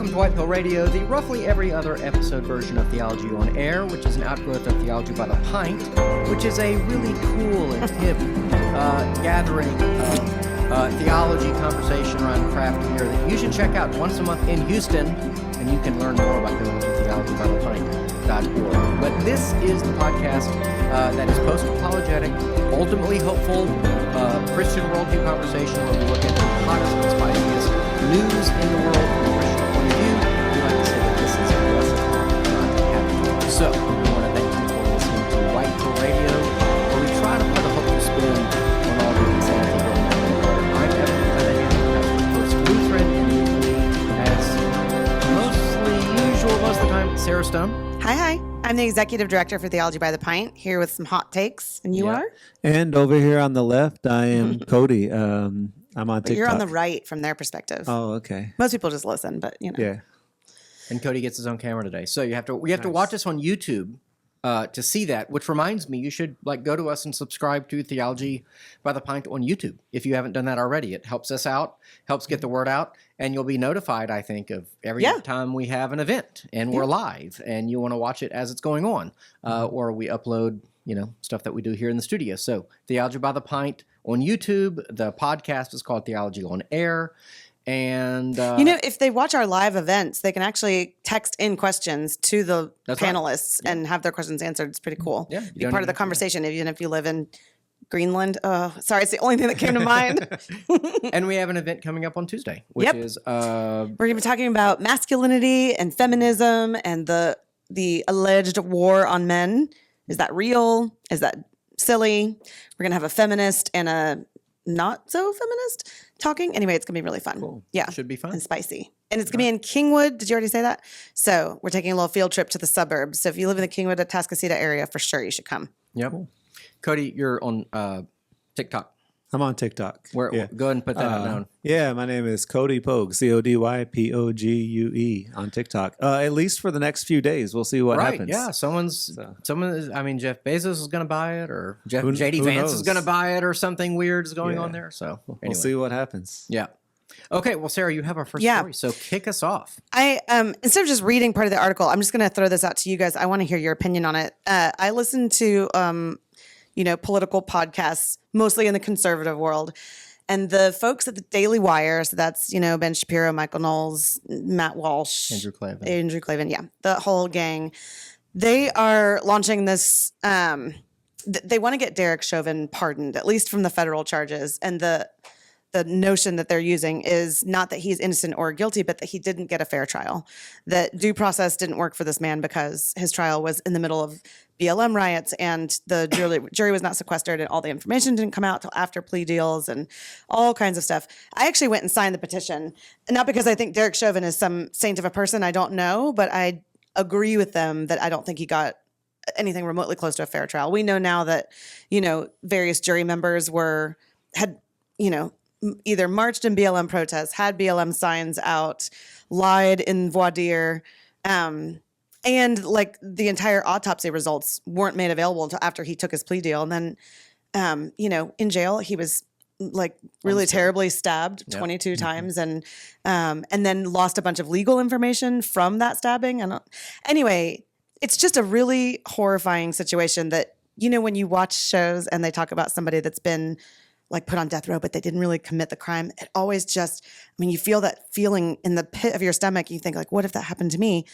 Welcome to White Pill Radio, the roughly every other episode version of Theology on Air, which is an outgrowth of Theology by the Pint, which is a really cool and hip gathering of theology conversation around craft beer that you should check out once a month in Houston, and you can learn more about going to theologybythepint.org. But this is the podcast that is post-apologetic, ultimately hopeful, Christian worldview conversation where we look at the hottest and spiciest news in the world from a Christian point of view. We like to say that this is a blessed talk, not a happy talk. So, we want to thank you for listening to White Pill Radio, where we try to put a hopeful spin on all the insanity going on in the world. I'm Evan Lenahan, pastor of First Lutheran, and with me, as mostly usual most of the time, Sarah Stone. Hi. I'm the executive director for Theology by the Pint, here with some hot takes. And you are? And over here on the left, I am Cody. I'm on TikTok. You're on the right from their perspective. Oh, okay. Most people just listen, but you know. Yeah. And Cody gets his own camera today. So you have to watch us on YouTube to see that, which reminds me, you should go to us and subscribe to Theology by the Pint on YouTube if you haven't done that already. It helps us out, helps get the word out, and you'll be notified, I think, of every time we have an event and we're live and you want to watch it as it's going on, or we upload, stuff that we do here in the studio. So Theology by the Pint on YouTube. The podcast is called Theology on Air. And if they watch our live events, they can actually text in questions to the panelists and have their questions answered. It's pretty cool. Yeah, be part of the conversation, even if you live in Greenland. Oh, sorry, it's the only thing that came to mind. And we have an event coming up on Tuesday, which is we're going to be talking about masculinity and feminism and the alleged war on men. Is that real? Is that silly? We're going to have a feminist and a not so feminist talking. Anyway, it's going to be really fun. Cool. Yeah. Should be fun. And spicy. And it's going to be in Kingwood. Did you already say that? So we're taking a little field trip to the suburbs. So if you live in the Kingwood, Atascocita area, for sure you should come. Yep. Cool. Cody, you're on TikTok. I'm on TikTok. Go ahead and put that out down. Yeah, my name is Cody Pogue, CodyPogue on TikTok. At least for the next few days. We'll see what happens. Yeah, Jeff Bezos is going to buy it, or JD Vance is going to buy it, or something weird is going on there. So anyway. We'll see what happens. Yeah. Okay, well, Sarah, you have our first story, so kick us off. I instead of just reading part of the article, I'm just going to throw this out to you guys. I want to hear your opinion on it. I listened to political podcasts, mostly in the conservative world. And the folks at the Daily Wire, so that's, Ben Shapiro, Michael Knowles, Matt Walsh. Andrew Klavan, yeah. The whole gang. They are launching this, they want to get Derek Chauvin pardoned, at least from the federal charges. And the notion that they're using is not that he's innocent or guilty, but that he didn't get a fair trial. That due process didn't work for this man because his trial was in the middle of BLM riots and the jury was not sequestered and all the information didn't come out till after plea deals and all kinds of stuff. I actually went and signed the petition, not because I think Derek Chauvin is some saint of a person, I don't know, but I agree with them that I don't think he got anything remotely close to a fair trial. We know now that, various jury members had either marched in BLM protests, had BLM signs out, lied in voir dire, and the entire autopsy results weren't made available until after he took his plea deal. And then, in jail, he was really terribly stabbed 22 times and then lost a bunch of legal information from that stabbing. And anyway, it's just a really horrifying situation that, when you watch shows and they talk about somebody that's been put on death row, but they didn't really commit the crime. It always you feel that feeling in the pit of your stomach. You think what if that happened to me?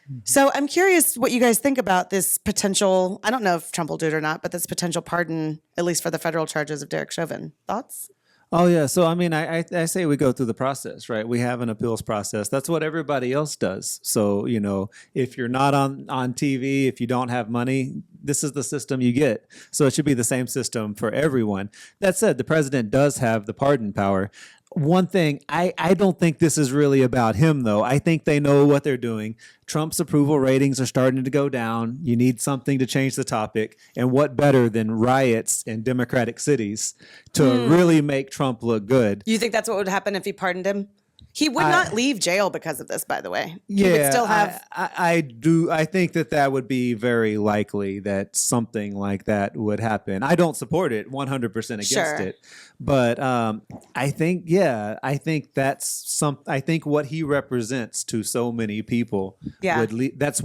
Mm-hmm. So I'm curious what you guys think about this potential, I don't know if Trump will do it or not, but this potential pardon, at least for the federal charges of Derek Chauvin. Thoughts? Oh, yeah. So, I say we go through the process, right? We have an appeals process. That's what everybody else does. So, if you're not on TV, if you don't have money, this is the system you get. So it should be the same system for everyone. That said, the president does have the pardon power. One thing, I don't think this is really about him, though. I think they know what they're doing. Trump's approval ratings are starting to go down. You need something to change the topic. And what better than riots in Democratic cities to really make Trump look good? You think that's what would happen if he pardoned him? He would not leave jail because of this, by the way. Yeah, He would still have. I do. I think that would be very likely that something like that would happen. I don't support it 100% against Sure. it, but I think I think what he represents to so many people Yeah. would lead. That's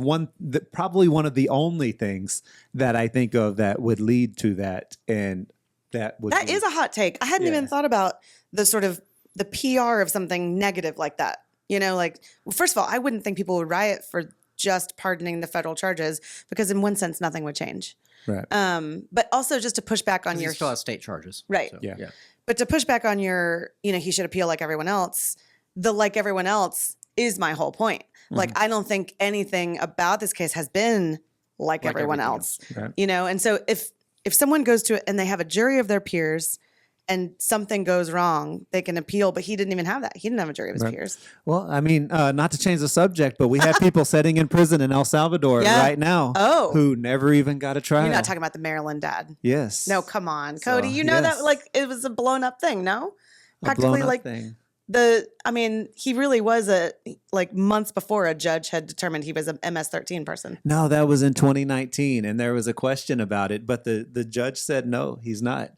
probably one of the only things that I think of that would lead to that, and that Is a hot take. I hadn't even thought about the sort of the PR of something negative like that. Well, first of all, I wouldn't think people would riot for just pardoning the federal charges because in one sense, nothing would change. Right. But also just to push back on He your still has state charges. right. So, Yeah. But to push back on your, he should appeal like everyone else. The like everyone else is my whole point. Like, I don't think anything about this case has been like everyone everything else. Right. And so if someone goes to it and they have a jury of their peers and something goes wrong, they can appeal. But he didn't even have that. He didn't have a jury of his peers. Well, I mean, not to change the subject, but we have people sitting in prison in El Salvador Yeah. right now who never even got a trial. You're not talking about the Maryland dad. Yes. No, come on, Cody. So, You know yes. that it was a blown up thing. No, A practically blown-up thing. he really was months before a judge had determined he was an MS-13 person. No, that was in 2019, and there was a question about it, but the judge said no, he's not.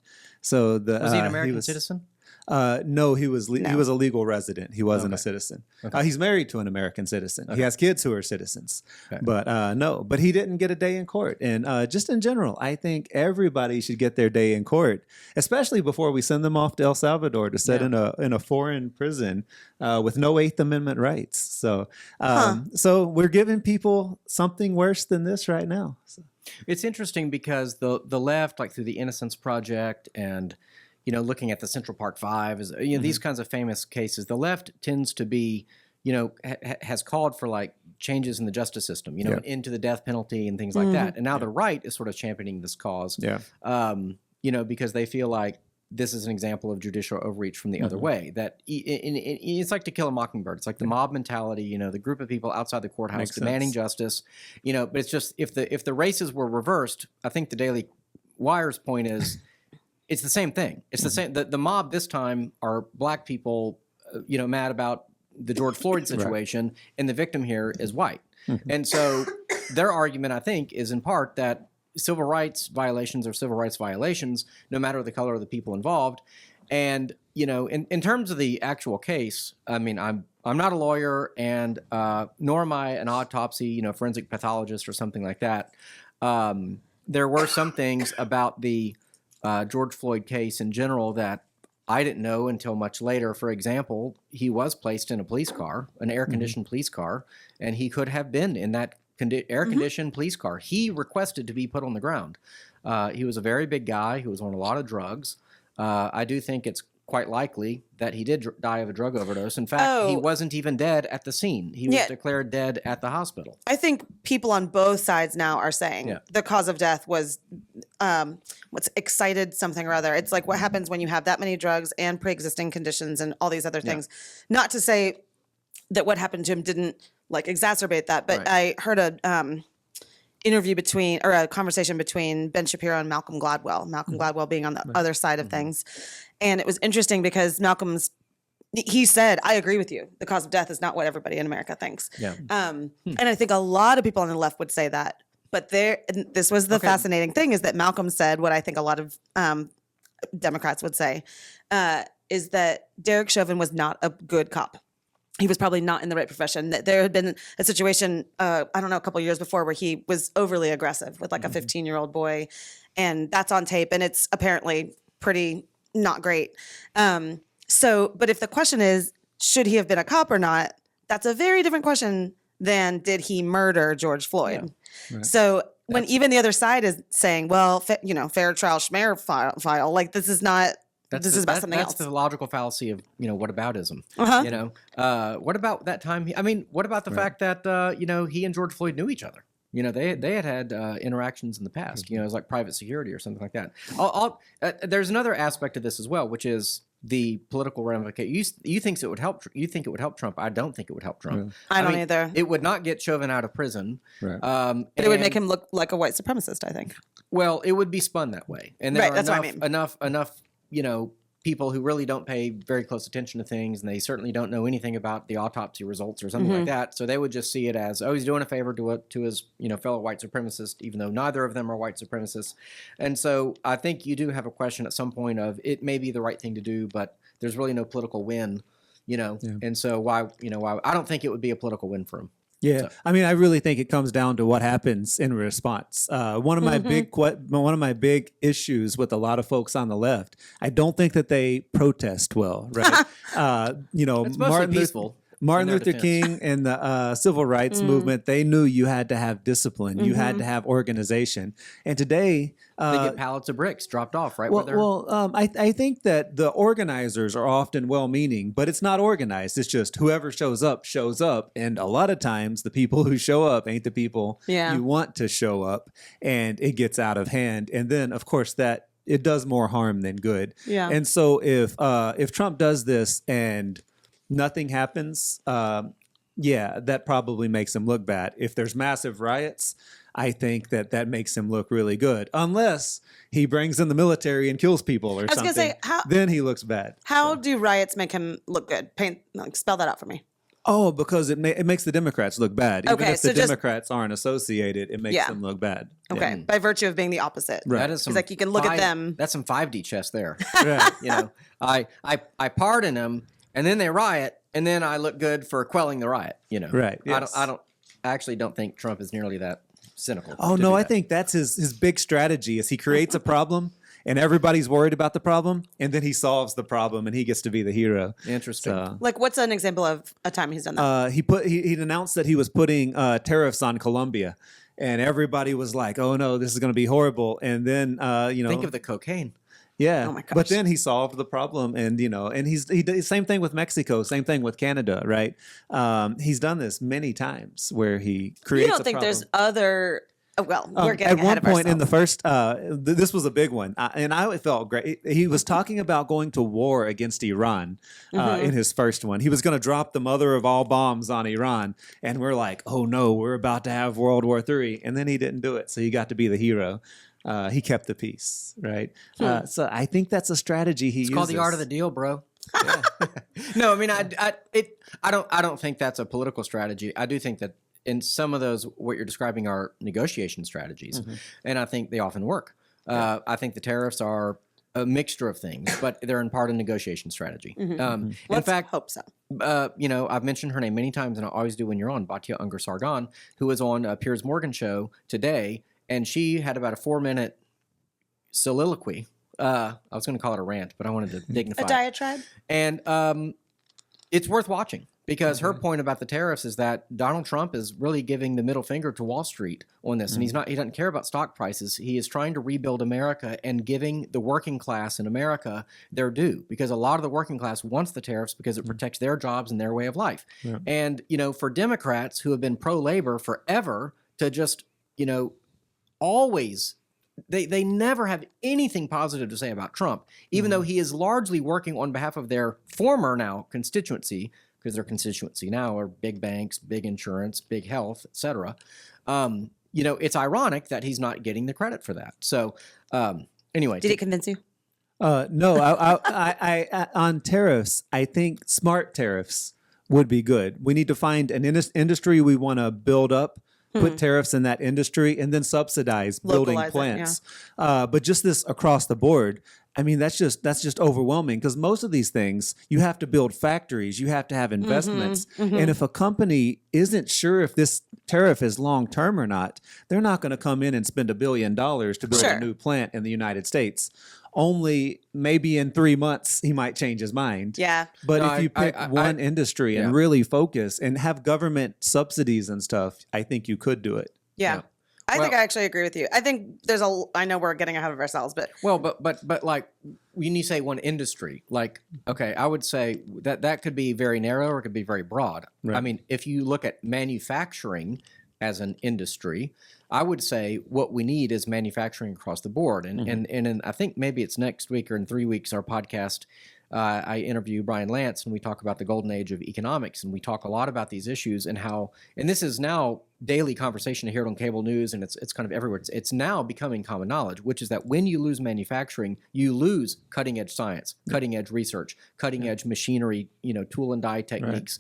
So was he an American citizen? No, he was No. he was a legal resident. He wasn't a Okay. citizen. Okay. He's married to an American citizen. He has kids who are citizens. Okay. But no, but he didn't get a day in court. And just in general, I think everybody should get their day in court, especially before we send them off to El Salvador to sit in a foreign prison with no Eighth Amendment rights. So so we're giving people something worse than this right now. So. It's interesting because the left, like through the Innocence Project and looking at the Central Park Five, is these kinds of famous cases. The left tends to be, has called for like changes in the justice system, into the death penalty and things like that. And now the right is sort of championing this cause, because they feel like this is an example of judicial overreach from the other way. That it's like To Kill a Mockingbird. It's like the mob mentality. The group of people outside the courthouse Makes demanding sense. justice. But it's just if the races were reversed, I think the Daily Wire's point is it's the same thing. It's the same. The mob this time are black people, mad about the George Floyd situation, and the victim here is white. And so their argument, I think, is in part that civil rights violations are civil rights violations, no matter the color of the people involved. And in terms of the actual case, I mean, I'm not a lawyer, and nor am I an autopsy, forensic pathologist or something like that. There were some things about the George Floyd case in general that I didn't know until much later. For example, he was placed in a police car, an air-conditioned police car, and he could have been in that air-conditioned police car. He requested to be put on the ground. He was a very big guy who was on a lot of drugs. I do think it's quite likely that he did die of a drug overdose. In fact, he wasn't even dead at the scene. He was declared dead at the hospital. I think people on both sides now are saying the cause of death was what's excited something or other. It's like what happens when you have that many drugs and pre-existing conditions and all these other things. Not to say that what happened to him didn't exacerbate that, but I heard a a conversation between Ben Shapiro and Malcolm Gladwell. Malcolm Gladwell being on the other side of things, and it was interesting because he said, "I agree with you. The cause of death is not what everybody in America thinks." Yeah. And I think a lot of people on the left would say that, but this was the fascinating thing, is that Malcolm said what I think a lot of Democrats would say, is that Derek Chauvin was not a good cop. He was probably not in the right profession. There had been a situation, I don't know, a couple of years before where he was overly aggressive with a 15-year-old boy, and that's on tape, and it's apparently pretty not great. But if the question is, should he have been a cop or not, that's a very different question than did he murder George Floyd. Yeah. Right. So when even the other side is saying, well, fair trial schmear file, this is not... This is about something else. That's the logical fallacy of whataboutism. What about that time? What about the fact that he and George Floyd knew each other? They had interactions in the past. It was like private security or something like that. There's another aspect of this as well, which is the political ramification. You think it would help? You think it would help Trump? I don't think it would help Trump. I don't either. It would not get Chauvin out of prison. Right. But it would make him look like a white supremacist, I think. Well, it would be spun that way, and there are that's enough, what I mean. enough people who really don't pay very close attention to things, and they certainly don't know anything about the autopsy results or something like that. So they would just see it as, oh, he's doing a favor to his fellow white supremacist, even though neither of them are white supremacists. And so I think you do have a question at some point of it may be the right thing to do, but there's really no political win, And so why I don't think it would be a political win for him. Yeah, So. I mean, I really think it comes down to what happens in response. One of my big issues with a lot of folks on the left, I don't think that they protest well, right? It's mostly peaceful. Martin Luther King and the civil rights movement, they knew you had to have discipline, you had to have organization, and today they get pallets of bricks dropped off right where they're. I think that the organizers are often well-meaning, but it's not organized. It's just whoever shows up, and a lot of times the people who show up ain't the people you want to show up, and it gets out of hand. And then, of course, that it does more harm than good. Yeah. And so if Trump does this and nothing happens, that probably makes him look bad. If there's massive riots, I think that makes him look really good. Unless he brings in the military and kills people or something. Gonna say, then he looks bad. How do riots make him look good? Spell that out for me. Oh, because it makes the Democrats look bad. Even if the Democrats aren't associated, it makes them look bad. Okay, by virtue of being the opposite. Right. That is some like you can look at them. That's some 5D chess there. Right. I pardon them, and then they riot, and then I look good for quelling the riot. Right. Yes. I actually don't think Trump is nearly that cynical. Oh no, I think that's his big strategy is he creates a problem and everybody's worried about the problem, and then he solves the problem and he gets to be the hero. Interesting. So, Like, what's an example of a time he's done that? he announced that he was putting tariffs on Colombia, and everybody was like, "Oh no, this is going to be horrible." And then think of the cocaine. Yeah. Oh my gosh. But then he solved the problem, and and he did the same thing with Mexico, same thing with Canada, right? He's done this many times where he creates. You don't think there's other? Oh, well, we're getting at one ahead of point in the ourselves. first, this was a big one, and I felt great. He was talking about going to war against Iran in his first one. He was going to drop the mother of all bombs on Iran, and we're like, oh no, we're about to have World War III, and then he didn't do it, so he got to be the hero. He kept the peace, right? So I think that's a strategy he uses. It's called the art of the deal, bro. No, I mean, I don't think that's a political strategy. I do think that in some of those, what you're describing are negotiation strategies, and I think they often work. I think the tariffs are a mixture of things, but they're in part a negotiation strategy. In fact, hope so. I've mentioned her name many times, and I always do when you're on, Batya Ungar-Sargon, who was on Piers Morgan show today, and she had about a 4-minute soliloquy. I was going to call it a rant, but I wanted to dignify A diatribe? And it's worth watching because her point about the tariffs is that Donald Trump is really giving the middle finger to Wall Street on this. And he doesn't care about stock prices. He is trying to rebuild America and giving the working class in America their due, because a lot of the working class wants the tariffs because it protects their jobs and their way of life. Yeah. And, for Democrats who have been pro-labor forever to just, always, they never have anything positive to say about Trump, even though he is largely working on behalf of their former now constituency, because their constituency now are big banks, big insurance, big health, et cetera. It's ironic that he's not getting the credit for that. So anyway. Did it convince you? No, I on tariffs, I think smart tariffs would be good. We need to find an industry we want to build up, put tariffs in that industry, and then subsidize building plants. But just this across the board, I mean, that's just overwhelming, because most of these things, you have to build factories, you have to have investments. And if a company isn't sure if this tariff is long-term or not, they're not going to come in and spend $1 billion to build a new plant in the United States. Only maybe in 3 months he might change his mind. Yeah. But if you pick one industry and really focus and have government subsidies and stuff, I think you could do it. Yeah. I think I actually agree with you. I think I know we're getting ahead of ourselves, but. Well, but like when you say one industry, like, okay, I would say that could be very narrow or it could be very broad. Right. I mean, if you look at manufacturing as an industry, I would say what we need is manufacturing across the board. And I think maybe it's next week or in 3 weeks, our podcast I interview Brian Lance, and we talk about the golden age of economics, and we talk a lot about these issues and how, and this is now daily conversation. I hear it on cable news, and it's kind of everywhere. It's now becoming common knowledge, which is that when you lose manufacturing, you lose cutting edge science, cutting edge research, cutting edge machinery, tool and die techniques.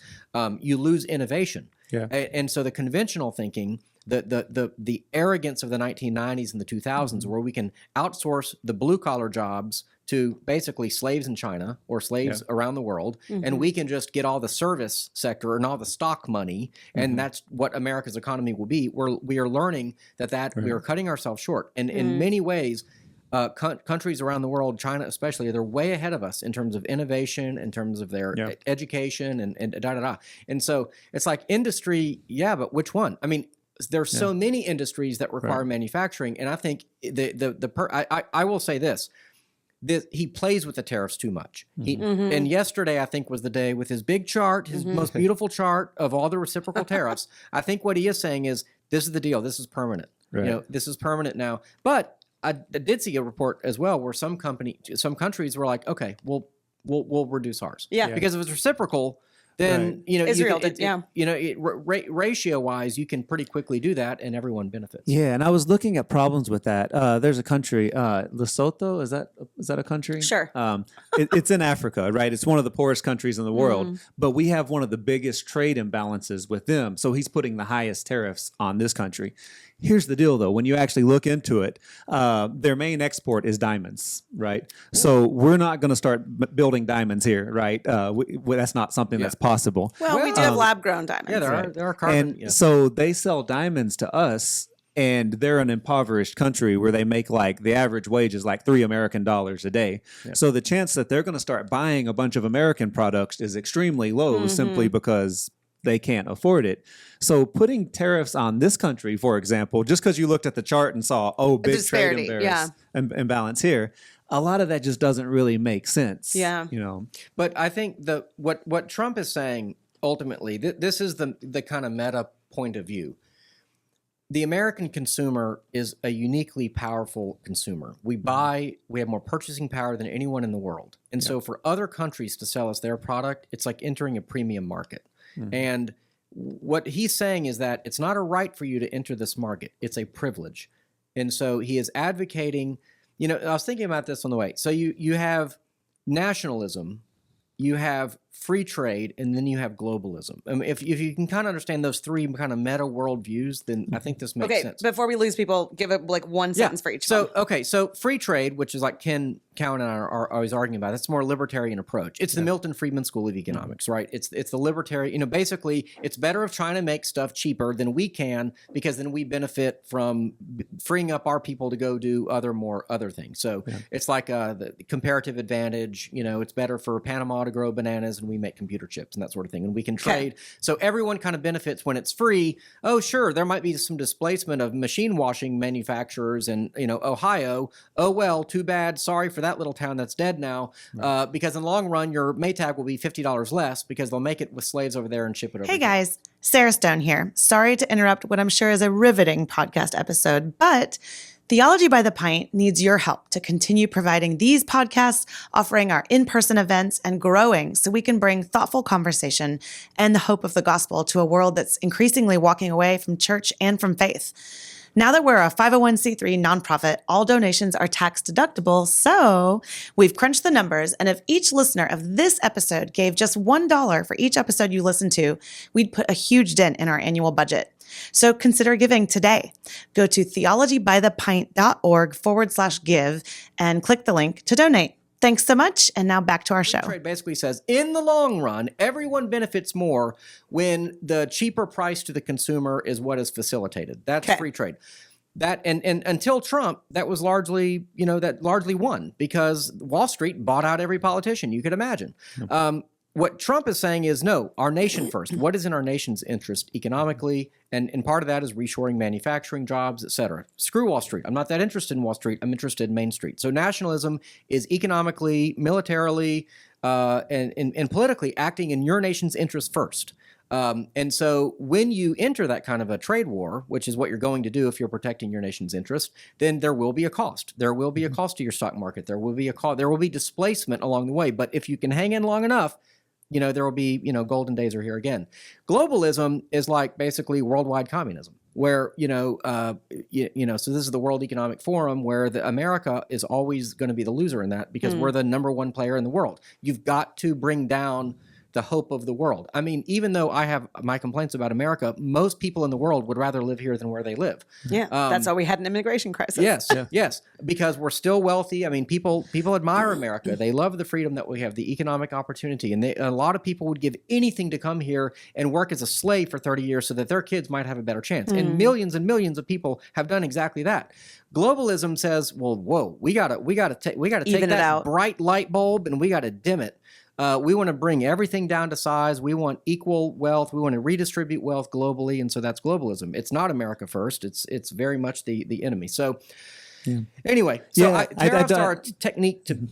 You lose innovation. Yeah. And so the conventional thinking, the arrogance of the 1990s and the 2000s, where we can outsource the blue collar jobs to basically slaves in China or slaves around the world, and we can just get all the service sector and all the stock money, and that's what America's economy will be. We are learning that we are cutting ourselves short, and in many ways, countries around the world, China especially, they're way ahead of us in terms of innovation, in terms of their education, and da. And so it's like industry, but which one? I mean, there's so many industries that require manufacturing, and I think I will say this. He plays with the tariffs too much. And yesterday, I think, was the day with his big chart, his most beautiful chart of all the reciprocal tariffs. I think what he is saying is, this is the deal. This is permanent. Right. This is permanent now. But I did see a report as well where some countries were like, okay, we'll reduce ours. Yeah. Because if it's reciprocal, then Israel ratio wise, you can pretty quickly do that, and everyone benefits. Yeah, and I was looking at problems with that. There's a country, Lesotho. Is that a country? Sure. It's in Africa, right? It's one of the poorest countries in the world, but we have one of the biggest trade imbalances with them. So he's putting the highest tariffs on this country. Here's the deal, though. When you actually look into it, their main export is diamonds, right? So we're not going to start building diamonds here, right? That's not something that's possible. Well, we do have lab-grown diamonds. Yeah, there are carbon. And so they sell diamonds to us, and they're an impoverished country where they make like the average wage is like $3 American a day. Yeah. So the chance that they're going to start buying a bunch of American products is extremely low simply because they can't afford it. So putting tariffs on this country, for example, just because you looked at the chart and saw, big trade imbalance here, a lot of that just doesn't really make sense. Yeah. But I think what Trump is saying ultimately, this is the kind of meta point of view. The American consumer is a uniquely powerful consumer. We have more purchasing power than anyone in the world. And so for other countries to sell us their product, it's like entering a premium market. And what he's saying is that it's not a right for you to enter this market. It's a privilege. And so he is advocating, I was thinking about this on the way. So you have nationalism, you have free trade, and then you have globalism. I mean, if you can kind of understand those three kind of meta worldviews, then I think this makes sense. Before we lose people, give it like one sentence for each one. So free trade, which is like Ken Cowan and I are always arguing about, that's more a libertarian approach. It's the Milton Friedman School of Economics, right? It's the libertarian, basically it's better if China makes stuff cheaper than we can, because then we benefit from freeing up our people to go do other things. So it's like the comparative advantage, it's better for Panama to grow bananas and we make computer chips and that sort of thing, and we can trade. So everyone kind of benefits when it's free. Oh, sure, there might be some displacement of machine washing manufacturers in Ohio. Oh well, too bad. Sorry for that little town that's dead now. Because in the long run, your Maytag will be $50 less because they'll make it with slaves over there and ship it over. Hey guys, Sarah Stone here. Sorry to interrupt what I'm sure is a riveting podcast episode, but Theology by the Pint needs your help to continue providing these podcasts, offering our in-person events, and growing so we can bring thoughtful conversation and the hope of the gospel to a world that's increasingly walking away from church and from faith. Now that we're a 501c3 nonprofit, all donations are tax deductible, so we've crunched the numbers, and if each listener of this episode gave just $1 for each episode you listen to, we'd put a huge dent in our annual budget. So consider giving today. Go to theologybythepint.org/give and click the link to donate. Thanks so much, and now back to our show. Trade basically says, in the long run, everyone benefits more when the cheaper price to the consumer is what is facilitated. That's free trade. That and until Trump, that was largely won because Wall Street bought out every politician you could imagine. What Trump is saying is, no, our nation first. What is in our nation's interest economically? And part of that is reshoring manufacturing jobs, et cetera. Screw Wall Street. I'm not that interested in Wall Street. I'm interested in Main Street. So nationalism is economically, militarily, and politically acting in your nation's interest first. And so when you enter that kind of a trade war, which is what you're going to do if you're protecting your nation's interest, then there will be a cost. There will be a cost to your stock market. There will be a cost. There will be displacement along the way. But if you can hang in long enough, there will be, golden days are here again. Globalism is like basically worldwide communism, where, so this is the World Economic Forum, where America is always going to be the loser in that because we're the number one player in the world. You've got to bring down the hope of the world. I mean, even though I have my complaints about America, most people in the world would rather live here than where they live. Yeah, that's why we had an immigration crisis. Yes, yes, because we're still wealthy. I mean, people admire America. They love the freedom that we have, the economic opportunity, and a lot of people would give anything to come here and work as a slave for 30 years so that their kids might have a better chance. And millions of people have done exactly that. Globalism says, well, whoa, we gotta take that bright light bulb and we gotta dim it. We want to bring everything down to size. We want equal wealth. We want to redistribute wealth globally, and so that's globalism. It's not America first. It's very much the enemy. So anyway, tariffs are a technique to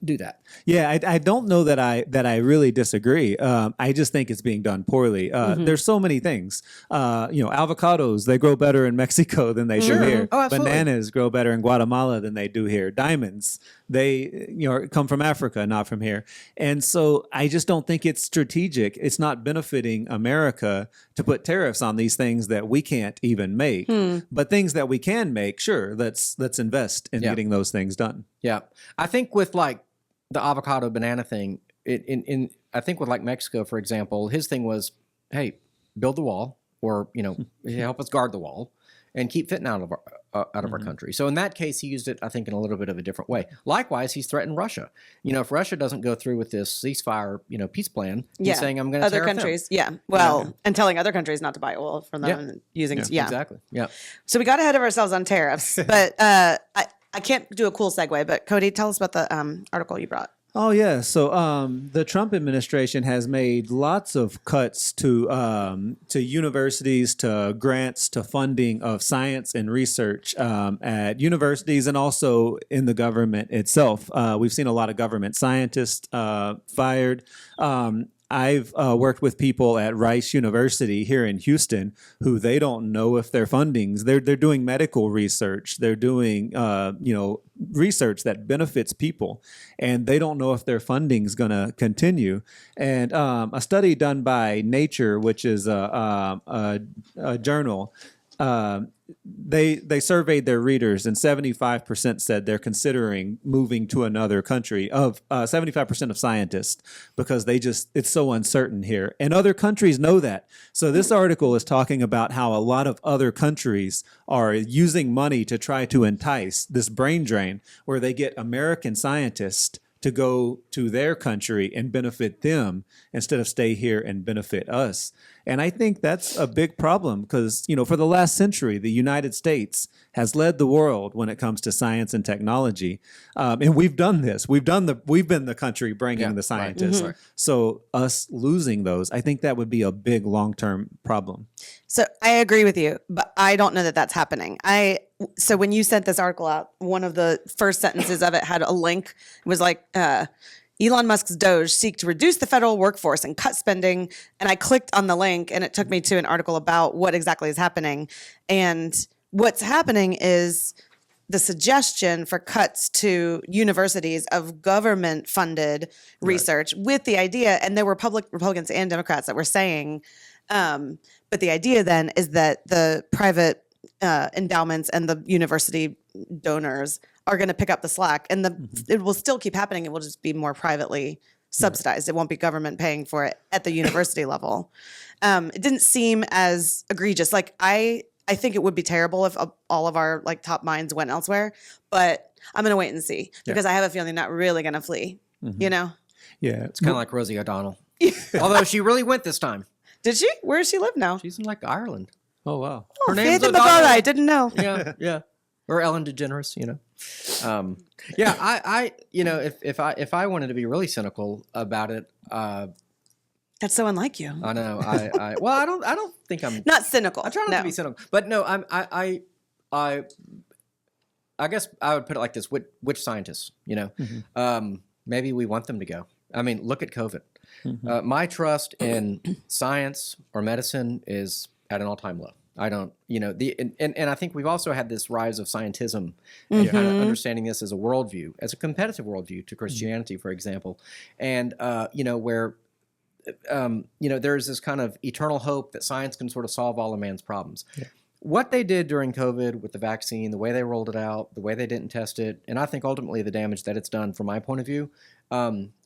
do that. Yeah, I don't know that I really disagree. I just think it's being done poorly. There's so many things. Avocados, they grow better in Mexico than they do here. Oh, absolutely. Bananas grow better in Guatemala than they do here. Diamonds, they come from Africa, not from here. And so I just don't think it's strategic. It's not benefiting America to put tariffs on these things that we can't even make. But things that we can make, sure, let's invest in getting those things done. Yeah. I think with like the avocado banana thing, I think with like Mexico, for example, his thing was, hey, build the wall or, help us guard the wall and keep fitting out of our country. So in that case, he used it, I think, in a little bit of a different way. Likewise, he's threatened Russia. If Russia doesn't go through with this ceasefire, peace plan, he's saying, I'm going to other countries. them. Yeah. Well, and telling other countries not to buy oil from them and using Exactly. Yeah. So we got ahead of ourselves on tariffs, but I can't do a cool segue, but Cody, tell us about the article you brought. Oh, yeah. So the Trump administration has made lots of cuts to universities, to grants, to funding of science and research at universities and also in the government itself. We've seen a lot of government scientists fired. I've worked with people at Rice University here in Houston who they don't know if their fundings, they're doing medical research, they're doing, research that benefits people, and they don't know if their funding is going to continue. And a study done by Nature, which is a journal, they surveyed their readers, and 75% said they're considering moving to another country. Of 75% of scientists, because it's so uncertain here, and other countries know that. So this article is talking about how a lot of other countries are using money to try to entice this brain drain, where they get American scientists to go to their country and benefit them instead of stay here and benefit us. And I think that's a big problem because, for the last century, the United States has led the world when it comes to science and technology. And we've done this. We've been the country bringing the scientists. Right. So us losing those, I think that would be a big long-term problem. So I agree with you, but I don't know that that's happening. So when you sent this article out, one of the first sentences of it had a link. It was like, Elon Musk's Doge seek to reduce the federal workforce and cut spending. And I clicked on the link and it took me to an article about what exactly is happening. And what's happening is the suggestion for cuts to universities of government funded research with the idea, and there were Republicans and Democrats that were saying, but the idea then is that the private endowments and the university donors are going to pick up the slack, and it will still keep happening. It will just be more privately subsidized. It won't be government paying for it at the university level. It didn't seem as egregious. Like I think it would be terrible if all of our top minds went elsewhere, but I'm going to wait and see because I have a feeling they're not really going to flee. Yeah, it's kind of like Rosie O'Donnell, although she really went this time. Did she? Where does she live now? She's in Ireland. Oh wow. Her name's O'Donnell. I didn't know. Yeah. Or Ellen DeGeneres, if I wanted to be really cynical about it, that's so unlike you. I know. I don't think I'm not cynical. I try not to be cynical, but no, I guess I would put it like this: which scientists, maybe we want them to go. I mean, look at COVID. My trust in science or medicine is at an all-time low. I don't, and I think we've also had this rise of scientism and kind of understanding this as a worldview, as a competitive worldview to Christianity, for example, and where there's this kind of eternal hope that science can sort of solve all of man's problems. Yeah. What they did during COVID with the vaccine, the way they rolled it out, the way they didn't test it, and I think ultimately the damage that it's done, from my point of view,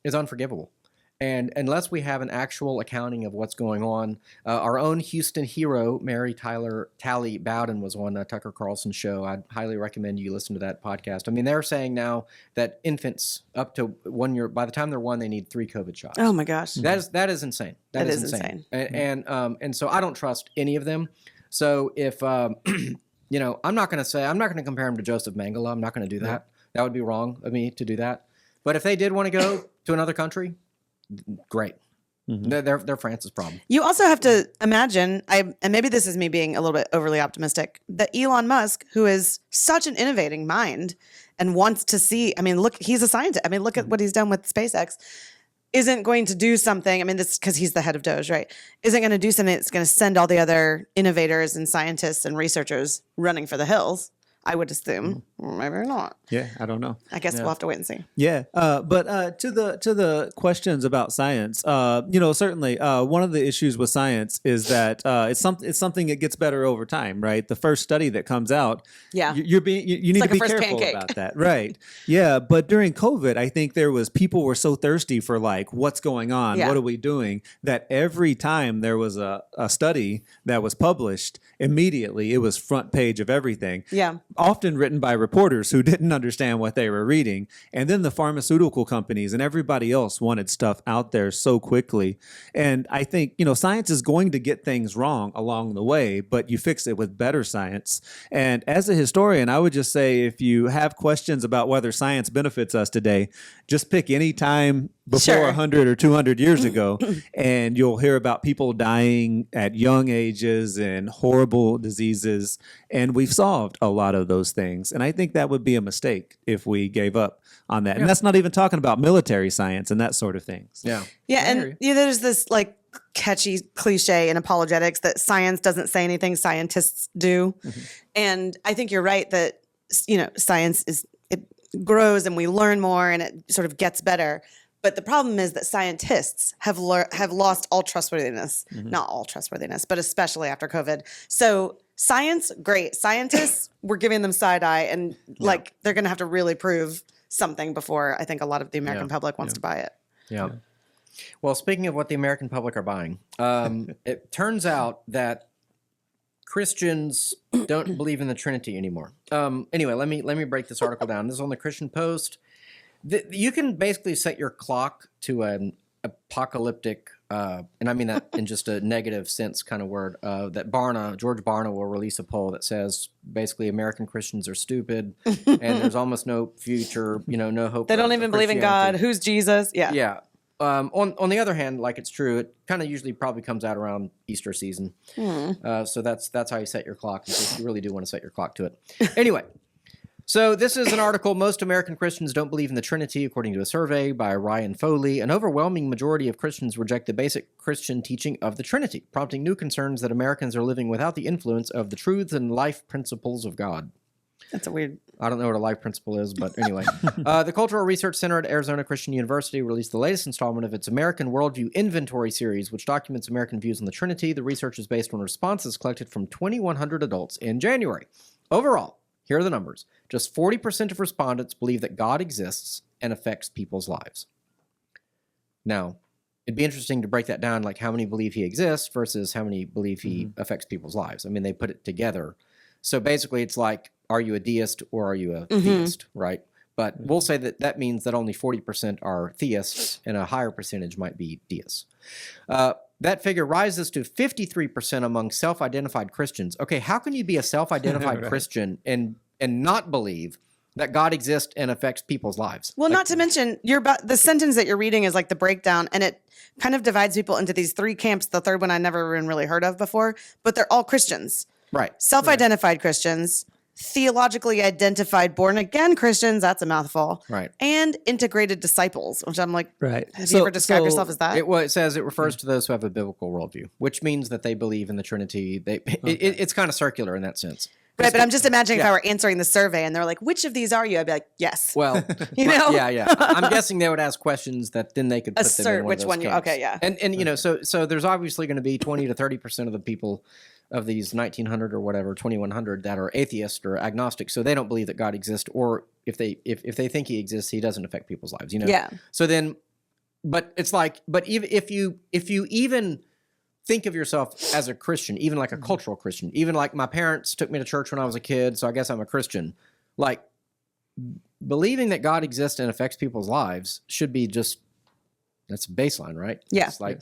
is unforgivable. And unless we have an actual accounting of what's going on, our own Houston hero, Mary Tyler Talley Bowden, was on Tucker Carlson's show. I'd highly recommend you listen to that podcast. I mean, they're saying now that infants up to 1 year, by the time they're 1, they need 3 COVID shots. Oh my gosh, that is insane. That is insane. And so I don't trust any of them. So if I'm not going to compare him to Joseph Mengele. I'm not going to do that. Yeah. That would be wrong of me to do that. But if they did want to go to another country, great. They're France's problem. You also have to imagine, and maybe this is me being a little bit overly optimistic, that Elon Musk, who is such an innovating mind and wants to see, look, he's a scientist. Look at what he's done with SpaceX, isn't going to do something. This because he's the head of Doge, right? Isn't going to do something that's going to send all the other innovators and scientists and researchers running for the hills. I would assume. Maybe not. Yeah, I don't know. I guess we'll have to wait and see. Yeah, but to the questions about science, certainly one of the issues with science is that it's something that gets better over time, right? The first study that comes out, you need to be careful about that, right? Yeah, but during COVID, I think people were so thirsty for like what's going on, what are we doing, that every time there was a study that was published, immediately it was front page of everything. Yeah. Often written by reporters who didn't understand what they were reading. And then the pharmaceutical companies and everybody else wanted stuff out there so quickly. And I think, science is going to get things wrong along the way, but you fix it with better science. And as a historian, I would just say, if you have questions about whether science benefits us today, just pick any time before 100 or 200 years ago, and you'll hear about people dying at young ages and horrible diseases. And we've solved a lot of those things. And I think that would be a mistake if we gave up on that. Yeah. And that's not even talking about military science and that sort of things. Yeah. Yeah. And there's this like catchy cliche in apologetics that science doesn't say anything, scientists do. And I think you're right that, science it grows and we learn more and it sort of gets better. But the problem is that scientists have lost all trustworthiness. Not all trustworthiness, but especially after COVID. So science, great. Scientists, we're giving them side eye, and they're going to have to really prove something before I think a lot of the American public wants to buy it. Yeah. Well, speaking of what the American public are buying, it turns out that Christians don't believe in the Trinity anymore. Anyway, let me break this article down. This is on the Christian Post. You can basically set your clock to an apocalyptic, and I mean that in just a negative sense kind of word, that George Barna will release a poll that says basically American Christians are stupid and there's almost no future, no hope. They don't even believe in God. Who's Jesus? Yeah. Yeah. On the other hand, like it's true, it kind of usually probably comes out around Easter season. So that's how you set your clock, in case you really do want to set your clock to it. Anyway. So this is an article, Most American Christians Don't Believe in the Trinity, according to a survey by Ryan Foley. An overwhelming majority of Christians reject the basic Christian teaching of the Trinity, prompting new concerns that Americans are living without the influence of the truths and life principles of God. That's a weird... I don't know what a life principle is, but anyway. The Cultural Research Center at Arizona Christian University released the latest installment of its American Worldview Inventory series, which documents American views on the Trinity. The research is based on responses collected from 2,100 adults in January. Overall, here are the numbers. Just 40% of respondents believe that God exists and affects people's lives. Now, it'd be interesting to break that down, like how many believe he exists versus how many believe he affects people's lives. I mean, they put it together. So basically, it's like, are you a deist or are you a theist, right? But we'll say that means that only 40% are theists and a higher percentage might be deists. That figure rises to 53% among self-identified Christians. Okay, how can you be a self-identified Christian and not believe that God exists and affects people's lives? Well, not to mention, the sentence that you're reading is like the breakdown, and it kind of divides people into these 3 camps. The third one I never even really heard of before, but they're all Christians. Right. Self-identified Christians, theologically identified born again Christians, that's a mouthful, Right. and integrated disciples, which I'm like, Right. have you ever described yourself as that? It says it refers to those who have a biblical worldview, which means that they believe in the Trinity. It's kind of circular in that sense. Right, but I'm just imagining if I were answering the survey and they're like, which of these are you? I'd be like, yes. Well, You know? yeah. I'm guessing they would ask questions that then they could put them in Assert one of which those one you, camps. okay, yeah. And you know, so there's obviously going to be 20 to 30% of the people of these 1900 or whatever 2100 that are atheist or agnostic, so they don't believe that God exists, or if they think he exists, he doesn't affect people's lives. You know. Yeah. So then, but it's like, but even if you even think of yourself as a Christian, even like a cultural Christian, even like my parents took me to church when I was a kid, so I guess I'm a Christian. Like, believing that God exists and affects people's lives should be that's baseline, right? Yeah. It's like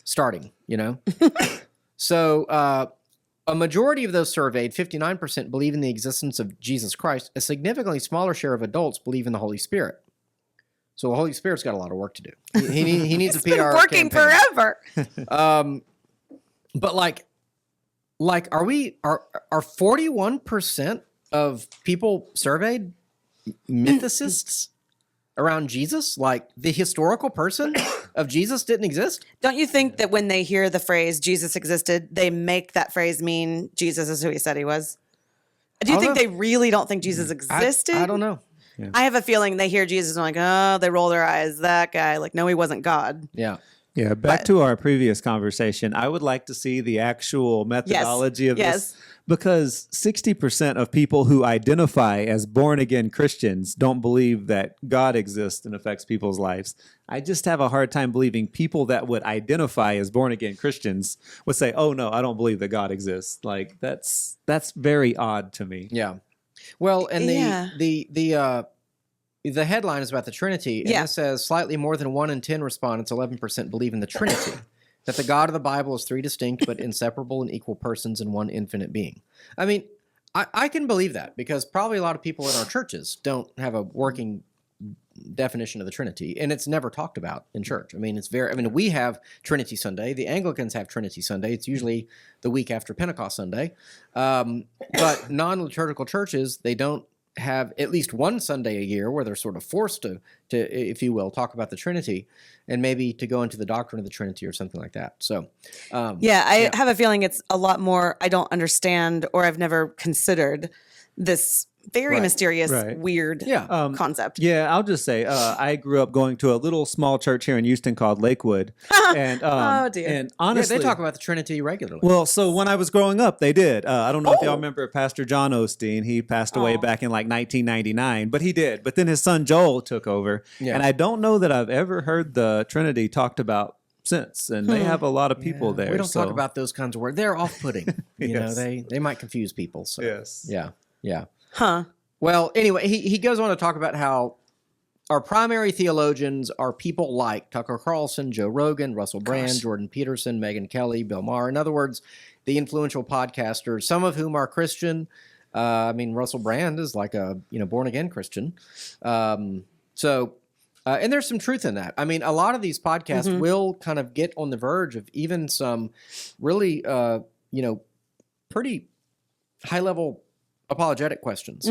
starting, you know? So a majority of those surveyed, 59%, believe in the existence of Jesus Christ. A significantly smaller share of adults believe in the Holy Spirit. So the Holy Spirit's got a lot of work to do. He needs a PR It's been working campaign. forever. But like are 41% of people surveyed mythicists around Jesus? Like the historical person of Jesus didn't exist? Don't you think that when they hear the phrase Jesus existed, they make that phrase mean Jesus is who he said he was? Do you I think don't they really don't think Jesus existed? I don't know. I have a feeling they hear Jesus and like, oh, they roll their eyes. That guy, like, no, he wasn't God. Yeah. Yeah, back to our previous conversation, I would like to see the actual methodology of this, because 60% of people who identify as born-again Christians don't believe that God exists and affects people's lives. I just have a hard time believing people that would identify as born-again Christians would say, oh, no, I don't believe that God exists. Like, that's very odd to me. Yeah. Well, and the headline is about the Trinity, and it says slightly more than 1 in 10 respondents, 11%, believe in the Trinity, that the God of the Bible is 3 distinct but inseparable and equal persons in one infinite being. I mean, I can believe that, because probably a lot of people in our churches don't have a working definition of the Trinity, and it's never talked about in church. I mean, we have Trinity Sunday. The Anglicans have Trinity Sunday. It's usually the week after Pentecost Sunday. But non-liturgical churches, they don't have at least one Sunday a year where they're sort of forced to, if you will, talk about the Trinity, and maybe to go into the doctrine of the Trinity or something like that. So, I have a feeling it's a lot more. I don't understand, or I've never considered this very mysterious, weird concept. Yeah, I'll just say I grew up going to a little small church here in Houston called Lakewood. And oh, dear. And honestly, they talk about the Trinity regularly. Well, so when I was growing up, they did. I don't know if y'all remember Pastor John Osteen. He passed away back in like 1999, but he did. But then his son Joel took over. Yeah. And I don't know that I've ever heard the Trinity talked about since, and they have a lot of people there. We don't talk about those kinds of words. They're off-putting. You know, they might confuse people. So. Yes. Yeah. Huh. Well, anyway, he goes on to talk about how our primary theologians are people like Tucker Carlson, Joe Rogan, Russell Brand, Jordan Peterson, Megyn Kelly, Bill Maher. In other words, the influential podcasters, some of whom are Christian. I mean, Russell Brand is like a born-again Christian. And there's some truth in that. I mean, a lot of these podcasts will kind of get on the verge of even some really, pretty high-level apologetic questions.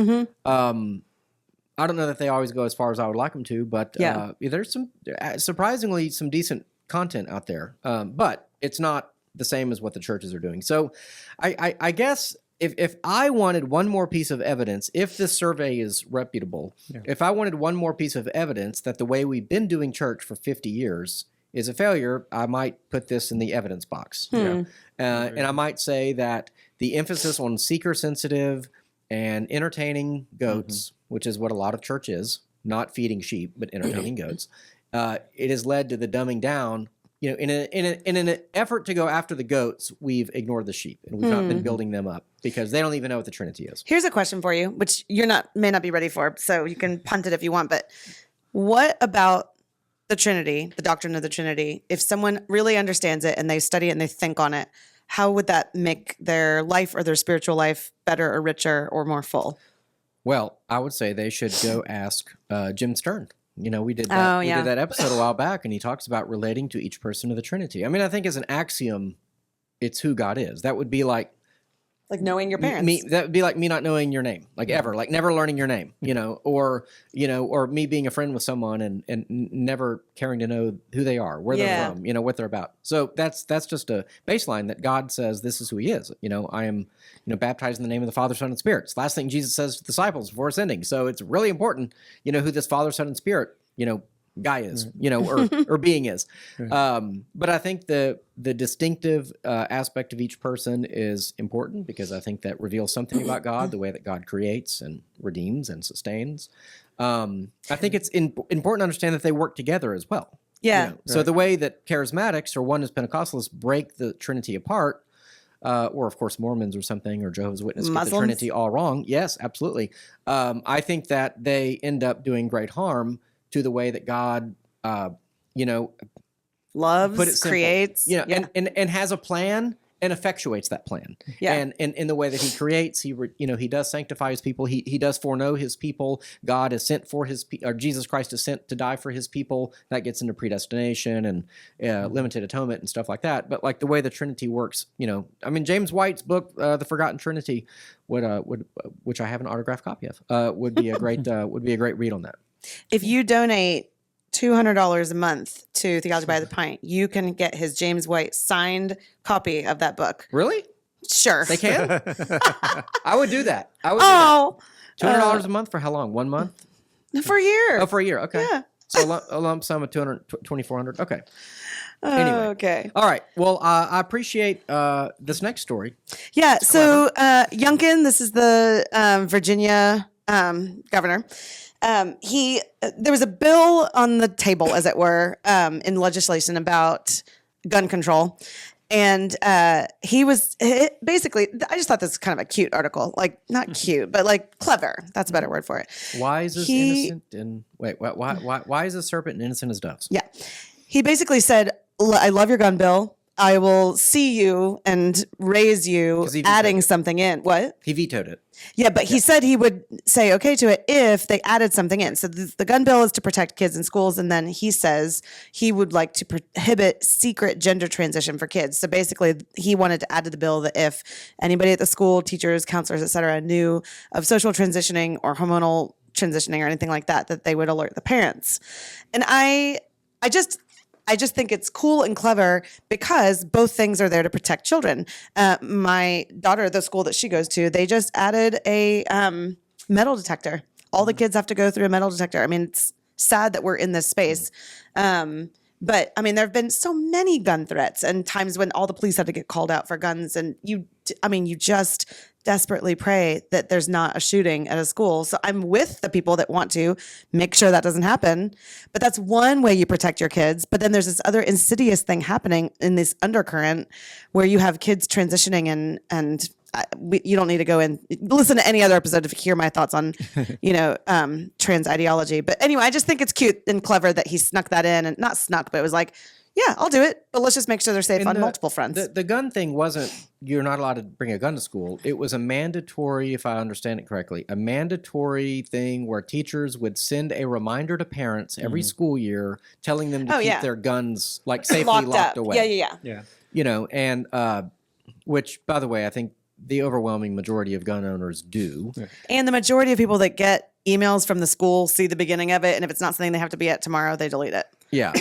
I don't know that they always go as far as I would like them to, but there's some surprisingly some decent content out there. But it's not the same as what the churches are doing. So I guess if I wanted one more piece of evidence, if this survey is reputable, if I wanted one more piece of evidence that the way we've been doing church for 50 years is a failure, I might put this in the evidence box. And I might say that the emphasis on seeker-sensitive and entertaining goats, which is what a lot of church is, not feeding sheep, but entertaining goats, it has led to the dumbing down. In an effort to go after the goats, we've ignored the sheep, and we've not been building them up because they don't even know what the Trinity is. Here's a question for you, which may not be ready for, so you can punt it if you want. But what about the Trinity, the doctrine of the Trinity? If someone really understands it and they study it and they think on it, how would that make their life or their spiritual life better or richer or more full? Well, I would say they should go ask Jim Stern. We did that. We did that episode a while back, and he talks about relating to each person of the Trinity. I mean, I think as an axiom, it's who God is. That would be like Like knowing your parents. Me, that would be like me not knowing your name, like ever, like never learning your name, or me being a friend with someone and never caring to know who they are, where they're from, what they're about. So that's just a baseline that God says this is who He is. I am, baptized in the name of the Father, Son, and Spirit. It's the last thing Jesus says to the disciples before ascending. So it's really important, who this Father, Son, and Spirit, guy is, or being is. But I think the distinctive aspect of each person is important because I think that reveals something about God, the way that God creates and redeems and sustains. I think it's important to understand that they work together as well. Yeah. So the way that charismatics or oneness Pentecostalists break the Trinity apart, or of course Mormons or something, or Jehovah's Witnesses get the Trinity all wrong. Yes, absolutely. I think that they end up doing great harm to the way that God, loves, put it simple, creates, and has a plan and effectuates that plan. Yeah. And in the way that He creates, He does sanctify His people. He does foreknow His people. God is sent for or Jesus Christ is sent to die for His people. That gets into predestination and limited atonement and stuff like that. But like the way the Trinity works, James White's book, The Forgotten Trinity, which I have an autographed copy of, would be a great read on that. If you donate $200 a month to Theology by the Pint, you can get his James White signed copy of that book. Really? Sure. They can? I would do that. Oh. $200 a month for how long? 1 month? For a year. Oh, for a year. Okay. Yeah. So a lump sum of $2,400. Okay. Anyway. Okay. All right. Well, I appreciate this next story. Yeah. So Youngkin, this is the Virginia governor. There was a bill on the table, as it were, in legislation about gun control. And basically, I just thought this was kind of a cute article. Like, not cute, but like clever. That's a better word for it. Why is this innocent and why is this serpent innocent as doves? Yeah. He basically said, I love your gun bill. I will see you and raise you, adding something in. What? He vetoed it. Yeah, but he said he would say okay to it if they added something in. So the gun bill is to protect kids in schools, and then he says he would like to prohibit secret gender transition for kids. So basically, he wanted to add to the bill that if anybody at the school, teachers, counselors, et cetera, knew of social transitioning or hormonal transitioning or anything like that, that they would alert the parents. And I just think it's cool and clever because both things are there to protect children. My daughter, the school that she goes to, they just added a metal detector. All the kids have to go through a metal detector. I mean, it's sad that we're in this space. But I mean, there have been so many gun threats and times when all the police had to get called out for guns. And you just desperately pray that there's not a shooting at a school. So I'm with the people that want to make sure that doesn't happen. But that's one way you protect your kids. But then there's this other insidious thing happening in this undercurrent where you have kids transitioning and you don't need to go and listen to any other episode to hear my thoughts on, trans ideology. But anyway, I just think it's cute and clever that he snuck that in, and not snuck, but it was like, yeah, I'll do it. But let's just make sure they're safe on multiple fronts. The gun thing wasn't, you're not allowed to bring a gun to school. It was a mandatory, if I understand it correctly, a mandatory thing where teachers would send a reminder to parents every school year telling them to keep their guns like safely locked away. Yeah. And which, by the way, I think the overwhelming majority of gun owners do. And the majority of people that get emails from the school see the beginning of it, and if it's not something they have to be at tomorrow, they delete it. Yeah.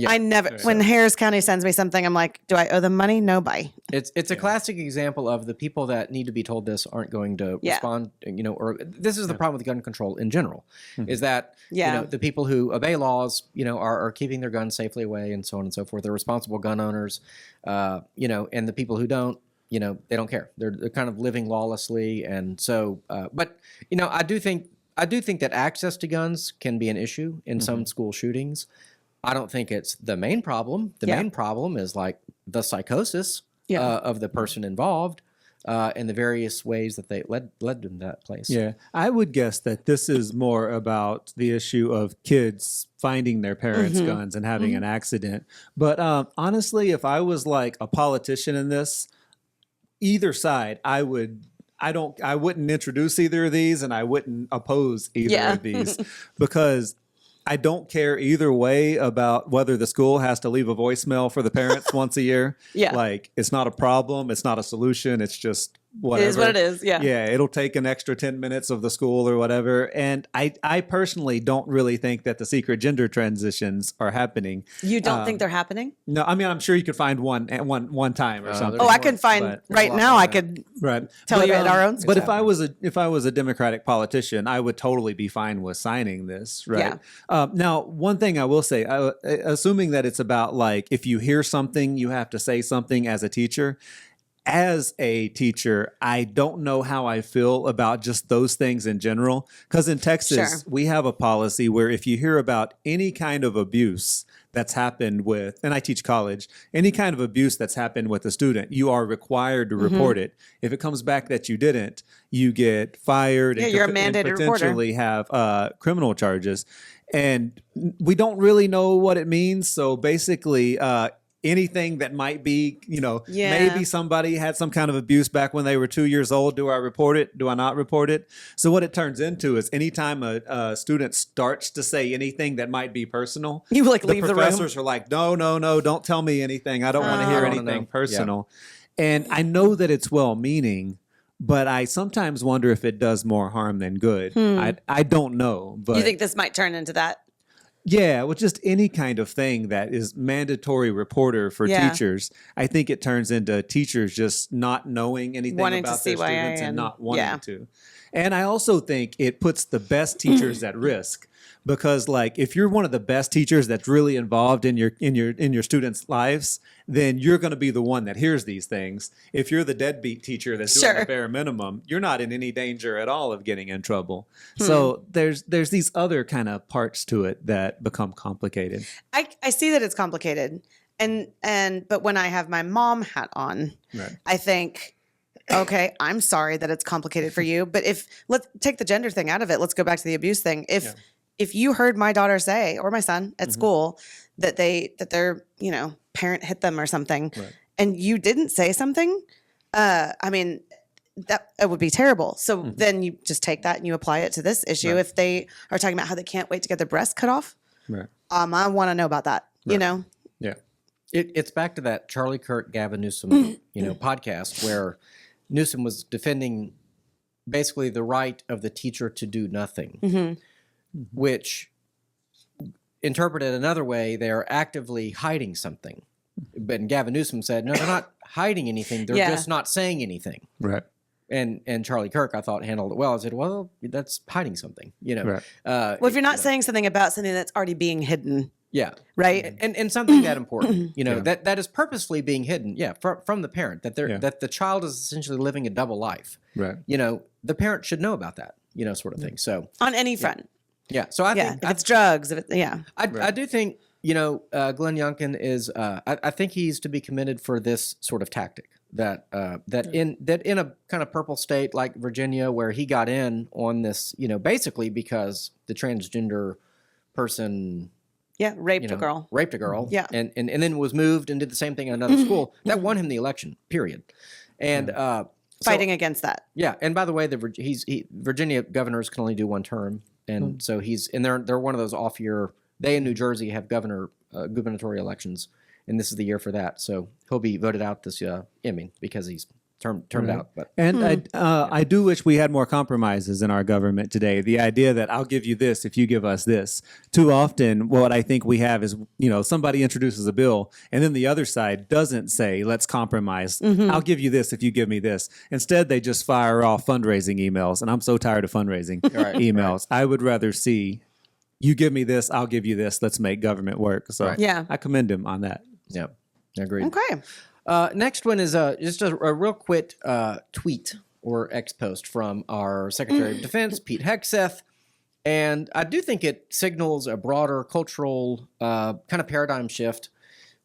I never, when Harris County sends me something, I'm like, do I owe them money? No, bye. It's a classic example of the people that need to be told this aren't going to respond, or this is the problem with gun control in general, is that, the people who obey laws, are keeping their guns safely away and so on and so forth. They're responsible gun owners, and the people who don't, they don't care. They're kind of living lawlessly. And so, but, I do think that access to guns can be an issue in some school shootings. I don't think it's the main problem. The main problem is like the psychosis of the person involved and the various ways that they led them to that place. Yeah, I would guess that this is more about the issue of kids finding their parents' guns and having an accident. But honestly, if I was like a politician in this, either side, I wouldn't introduce either of these, and I wouldn't oppose either of these because I don't care either way about whether the school has to leave a voicemail for the parents once a year. Yeah. Like, it's not a problem. It's not a solution. It's just whatever. It is what it is. Yeah. Yeah, it'll take an extra 10 minutes of the school or whatever. And I personally don't really think that the secret gender transitions are happening. You don't think they're happening? No, I mean, I'm sure you could find one at one time or something. Oh, I can find but- right now. I could Right. tell But, you at our own. But if I was a Democratic politician, I would totally be fine with signing this, right? Now, one thing I will say, assuming that it's about like if you hear something, you have to say something as a teacher. As a teacher, I don't know how I feel about just those things in general. Because in Texas, we have a policy where if you hear about any kind of abuse that's happened with, and I teach college, any kind of abuse that's happened with a student, you are required to report it. If it comes back that you didn't, you get fired and, you're a mandated and potentially have criminal charges. And we don't really know what it means. So basically, anything that might be, maybe somebody had some kind of abuse back when they were 2 years old. Do I report it? Do I not report it? So what it turns into is anytime a student starts to say anything that might be personal, you leave the room. The professors are like, no, don't tell me anything. I don't want to hear anything personal. Yeah. And I know that it's well-meaning, but I sometimes wonder if it does more harm than good. I don't know. But you think this might turn into that? Yeah, well, just any kind of thing that is mandatory reporter for teachers, I think it turns into teachers just not knowing anything wanting about to their students CYA and not wanting to. And I also think it puts the best teachers at risk because, like, if you're one of the best teachers that's really involved in your students' lives, then you're going to be the one that hears these things. If you're the deadbeat teacher that's doing the bare minimum, you're not in any danger at all of getting in trouble. So there's these other kind of parts to it that become complicated. I see that it's complicated, but when I have my mom hat on, I think, okay, I'm sorry that it's complicated for you, but let's take the gender thing out of it. Let's go back to the abuse thing. If you heard my daughter say, or my son at school, that their parent hit them or something, and you didn't say something, I mean, that it would be terrible. So then you just take that and you apply it to this issue. If they are talking about how they can't wait to get their breasts cut off, I want to know about that. You know? Yeah. It's back to that Charlie Kirk, Gavin Newsom, podcast where Newsom was defending basically the right of the teacher to do nothing, which interpreted another way, they're actively hiding something. But Gavin Newsom said, no, they're not hiding anything. They're just not saying anything. Right. And Charlie Kirk, I thought, handled it well. I said, well, that's hiding something, Well, if you're not saying something about something that's already being hidden. Yeah. Right. And something that important, that is purposefully being hidden. Yeah. From the parent, that the child is essentially living a double life. Right. The parent should know about that, sort of thing. So on any front. Yeah. So I think if it's drugs, I do think, Glenn Youngkin is, I think he's to be commended for this sort of tactic that in a kind of purple state like Virginia, where he got in on this, basically because the transgender person, raped a girl. Yeah. And then was moved and did the same thing in another school. That won him the election, period. And fighting against that. Yeah. And by the way, Virginia governors can only do one term. And so they're one of those off year. They in New Jersey have gubernatorial elections, and this is the year for that. So he'll be voted out this because he's termed out. But I do wish we had more compromises in our government today. The idea that I'll give you this if you give us this. Too often, what I think we have is somebody introduces a bill, and then the other side doesn't say, let's compromise. I'll give you this if you give me this. Instead, they just fire off fundraising emails, and I'm so tired of fundraising emails. I would rather see, you give me this, I'll give you this. Let's make government work. So I commend him on that. Yeah, agreed. Okay. Next one is just a real quick tweet or X post from our Secretary of Defense, Pete Hegseth. And I do think it signals a broader cultural kind of paradigm shift,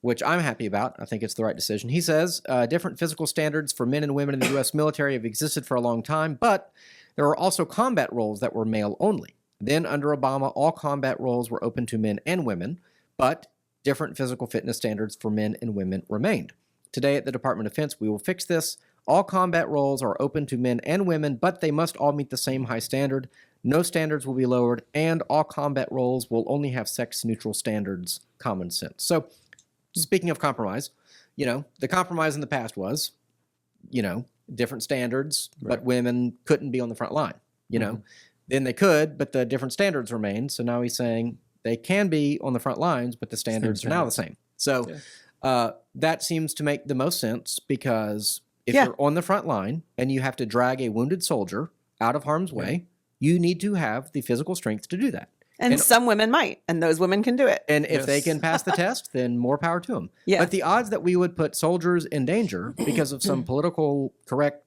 which I'm happy about. I think it's the right decision. He says, different physical standards for men and women in the U.S. military have existed for a long time, but there are also combat roles that were male only. Then under Obama, all combat roles were open to men and women, but different physical fitness standards for men and women remained. Today at the Department of Defense, we will fix this. All combat roles are open to men and women, but they must all meet the same high standard. No standards will be lowered, and all combat roles will only have sex-neutral standards, common sense. So, speaking of compromise, the compromise in the past was, different standards, but women couldn't be on the front line. You know, then they could, but the different standards remain. So now he's saying they can be on the front lines, but the standards are now the same. So that seems to make the most sense, because if you're on the front line and you have to drag a wounded soldier out of harm's way, you need to have the physical strength to do that. And some women might, and those women can do it. And if they can pass the test, then more power to them. Yeah. But the odds that we would put soldiers in danger because of some political correct,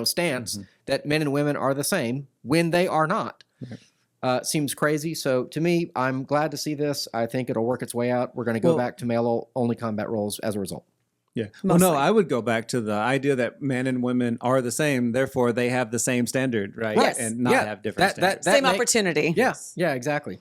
stance that men and women are the same when they are not, seems crazy. So to me, I'm glad to see this. I think it'll work its way out. We're going to go back to male-only combat roles as a result. Yeah. Well, no, I would go back to the idea that men and women are the same, therefore they have the same standard, right? Yes. And not have different standards. Same opportunity. Yeah. Yeah, exactly.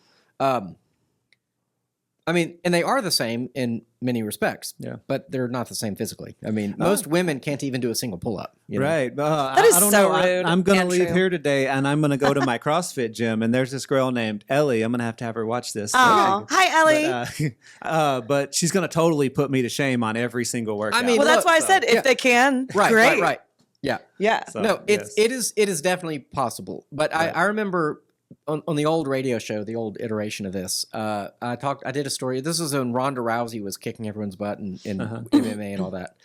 I mean, and they are the same in many respects, but they're not the same physically. I mean, most women can't even do a single pull-up. Right. That is I don't so know. rude I'm going to and leave true. here today, and I'm going to go to my CrossFit gym, and there's this girl named Ellie. I'm going to have her watch this. Oh, hi, Ellie. But she's going to totally put me to shame on every single workout. I mean, Well, that's look, why I said if they can, great. Right. Yeah. Yeah. So, No, yes. it is definitely possible. But I remember on the old radio show, the old iteration of this, I did a story. This is when Ronda Rousey was kicking everyone's butt in MMA and all that.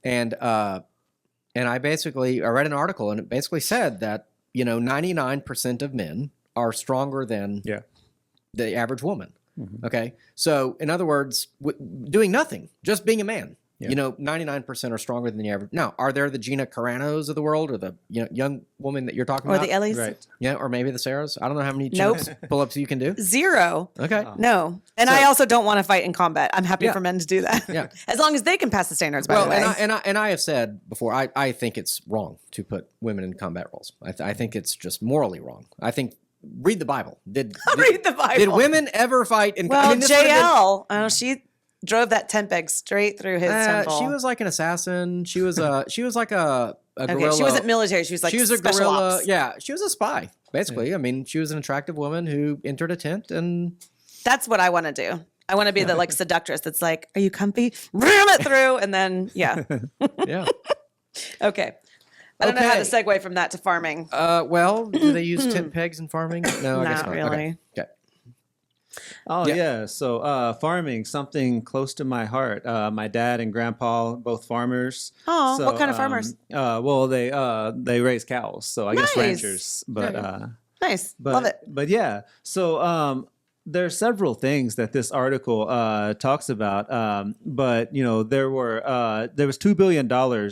And I read an article, and it basically said that 99% of men are stronger than the average woman. Okay, so in other words, doing nothing, just being a man. 99% are stronger than the average. Now, are there the Gina Caranos of the world, or the young woman that you're talking Or about? the Ellies. Right. Yeah, or maybe the Sarahs. I don't know how many Nope. pull-ups you can do. 0. Okay. No. And I also don't want to fight in combat. I'm happy Yeah. for men to do that. Yeah. As long as they can pass the standards, by the way. and I have said before, I think it's wrong to put women in combat roles. I think it's just morally wrong. I think read the Bible. Did Read the Bible. Did women ever fight in? Well, this would've been- JL, she drove that tent peg straight through his temple. she was like an assassin. She was like a Okay, guerrilla. she wasn't military. She was like she was a special guerrilla. ops. Yeah, she was a spy, basically. I mean, she was an attractive woman who entered a tent and. That's what I want to do. I want to be the seductress that's like, are you comfy? Ram it through. And then, yeah. Yeah. Okay. I don't know how to segue from that to farming. Well, do they use tent pegs in farming? No, I guess Not not. really. Okay. Oh yeah. So farming, something close to my heart. My dad and grandpa, both farmers. Oh, So, what kind of farmers? Well, they raise cows, so I guess Nice. ranchers. But Nice. but Love it. but yeah. So there are several things that this article talks about. But there was $2 billion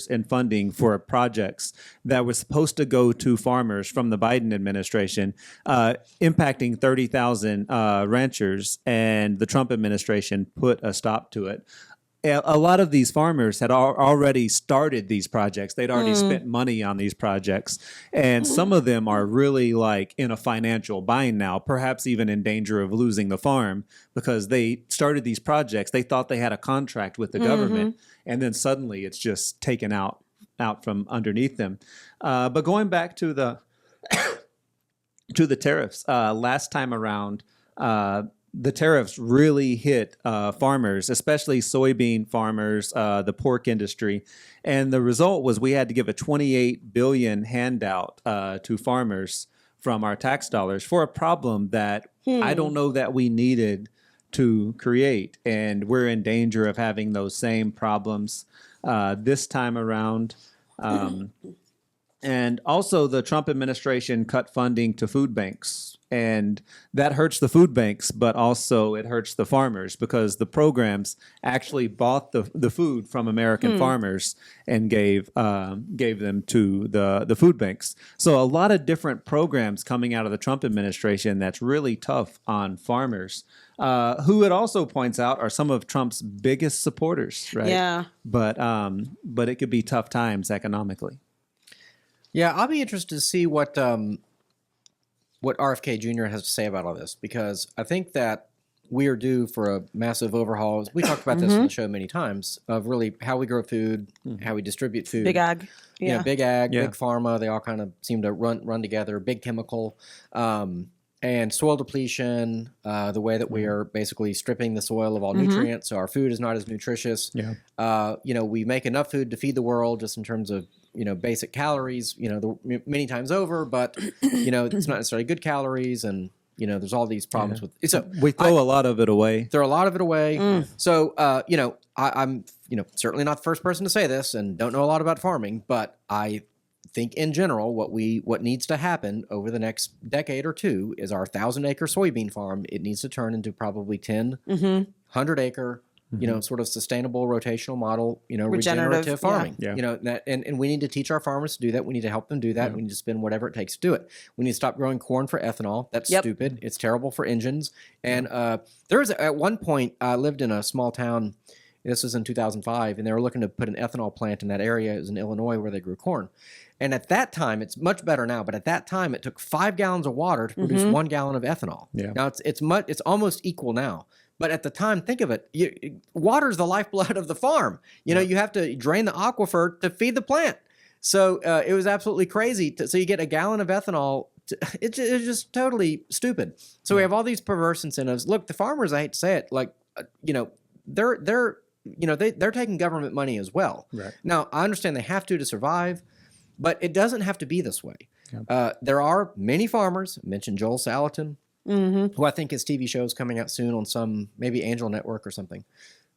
in funding for projects that were supposed to go to farmers from the Biden administration, impacting 30,000 ranchers, and the Trump administration put a stop to it. A lot of these farmers had already started these projects. They'd already spent money on these projects. And some of them are really like in a financial bind now, perhaps even in danger of losing the farm, because they started these projects. They thought they had a contract with the government, and then suddenly it's just taken out from underneath them. But going back to the tariffs, last time around, the tariffs really hit farmers, especially soybean farmers, the pork industry. And the result was we had to give a $28 billion handout to farmers from our tax dollars for a problem that I don't know that we needed to create. And we're in danger of having those same problems this time around. And also the Trump administration cut funding to food banks. And that hurts the food banks, but also it hurts the farmers, because the programs actually bought the food from American farmers and gave them to the food banks. So a lot of different programs coming out of the Trump administration that's really tough on farmers, who it also points out are some of Trump's biggest supporters, right? Yeah. But it could be tough times economically. Yeah, I'll be interested to see what RFK Jr. has to say about all this, because I think that we are due for a massive overhaul. We talked about this on the show many times, of really how we grow food, how we distribute food. Big ag. Yeah. Big ag, Yeah. big pharma. They all kind of seem to run together. Big chemical, and soil depletion. The way that we are basically stripping the soil of all nutrients, so our food is not as nutritious. Yeah. We make enough food to feed the world, just in terms of basic calories, many times over, but it's not necessarily good calories, and there's all these problems with it. So We throw a lot of it away. throw a lot of it away. So I'm certainly not the first person to say this, and don't know a lot about farming, but I think in general what needs to happen over the next decade or two is our 1,000-acre soybean farm. It needs to turn into probably 10, 100-acre. Sort of sustainable rotational model, regenerative farming. Yeah. And we need to teach our farmers to do that. We need to help them do that. We need to spend whatever it takes to do it. We need to stop growing corn for ethanol. That's stupid. It's terrible for engines. And there was at one point I lived in a small town. This was in 2005, and they were looking to put an ethanol plant in that area. It was in Illinois where they grew corn. And at that time, it's much better now, but at that time, it took 5 gallons of water to produce 1 gallon of ethanol. Yeah. Now it's almost equal now. But at the time, think of it. Water is the lifeblood of the farm. You have to drain the aquifer to feed the plant. So it was absolutely crazy. So you get a gallon of ethanol. It's just totally stupid. So we have all these perverse incentives. Look, the farmers, I hate to say it, they're taking government money as well. Right. Now, I understand they have to survive, but it doesn't have to be this way. Yeah. There are many farmers. I mentioned Joel Salatin. Who I think his TV show is coming out soon on some, maybe Angel Network or something,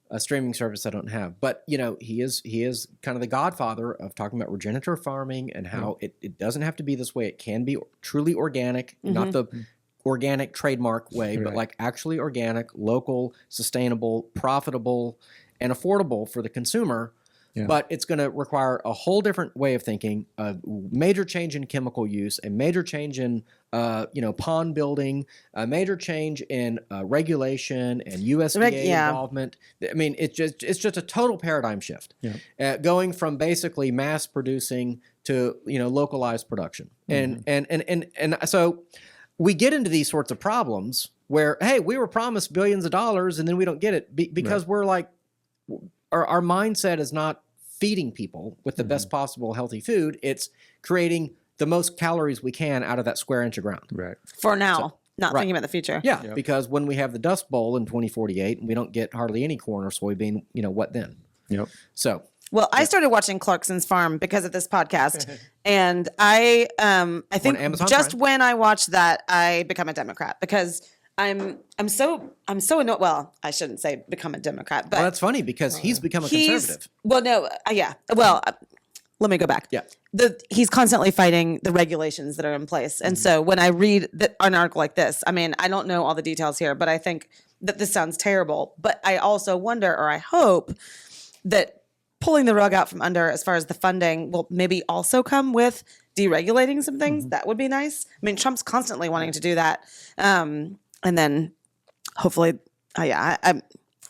a streaming service I don't have. But, he is kind of the godfather of talking about regenerative farming and how it doesn't have to be this way. It can be truly organic, not the organic trademark way, but like actually organic, local, sustainable, profitable, and affordable for the consumer. Yeah. But it's going to require a whole different way of thinking, a major change in chemical use, a major change in, pond building, a major change in regulation and USDA involvement. I mean, it's just a total paradigm shift, going from basically mass producing to localized production, and so we get into these sorts of problems where, hey, we were promised billions of dollars and then we don't get it because we're like. Our mindset is not feeding people with the best possible healthy food. It's creating the most calories we can out of that square inch of ground. Right. For now, not thinking about the future. Yeah, because when we have the Dust Bowl in 2048 and we don't get hardly any corn or soybean, what then? Yep. So. Well, I started watching Clarkson's Farm because of this podcast, and I think just when I watched that, I become a Democrat because I'm so annoyed. Well, I shouldn't say become a Democrat, but that's funny because he's become a conservative. Well, no, yeah. Well, let me go back. Yeah, he's constantly fighting the regulations that are in place, and so when I read an article like this, I mean, I don't know all the details here, but I think that this sounds terrible. But I also wonder, or I hope, that pulling the rug out from under as far as the funding will maybe also come with deregulating some things. That would be nice. I mean, Trump's constantly wanting to do that. And then hopefully, I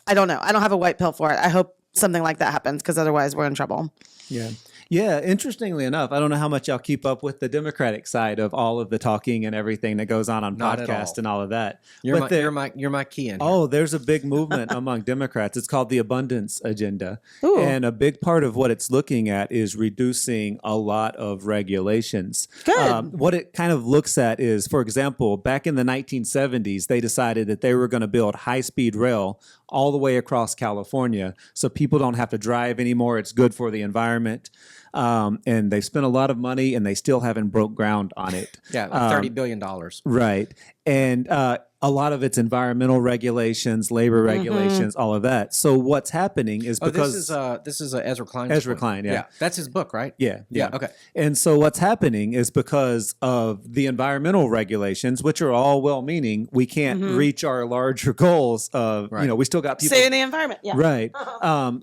don't know. I don't have a white pill for it. I hope something like that happens because otherwise we're in trouble. Yeah. Yeah. Interestingly enough, I don't know how much y'all keep up with the Democratic side of all of the talking and everything that goes on podcast and all of that. You're my key in here. Oh, there's a big movement among Democrats. It's called the Abundance Agenda. Ooh. And a big part of what it's looking at is reducing a lot of regulations. Good. What it kind of looks at is, for example, back in the 1970s, they decided that they were going to build high-speed rail all the way across California so people don't have to drive anymore. It's good for the environment. And they spent a lot of money and they still haven't broke ground on it. Yeah, like $30 billion. Right. And a lot of it's environmental regulations, labor regulations, all of that. So what's happening is because this is Ezra Klein. Ezra Klein, yeah. That's his book, right? Yeah. Okay. And so what's happening is because of the environmental regulations, which are all well-meaning, we can't reach our larger goals of, we still got people saving the environment. Yeah. Right.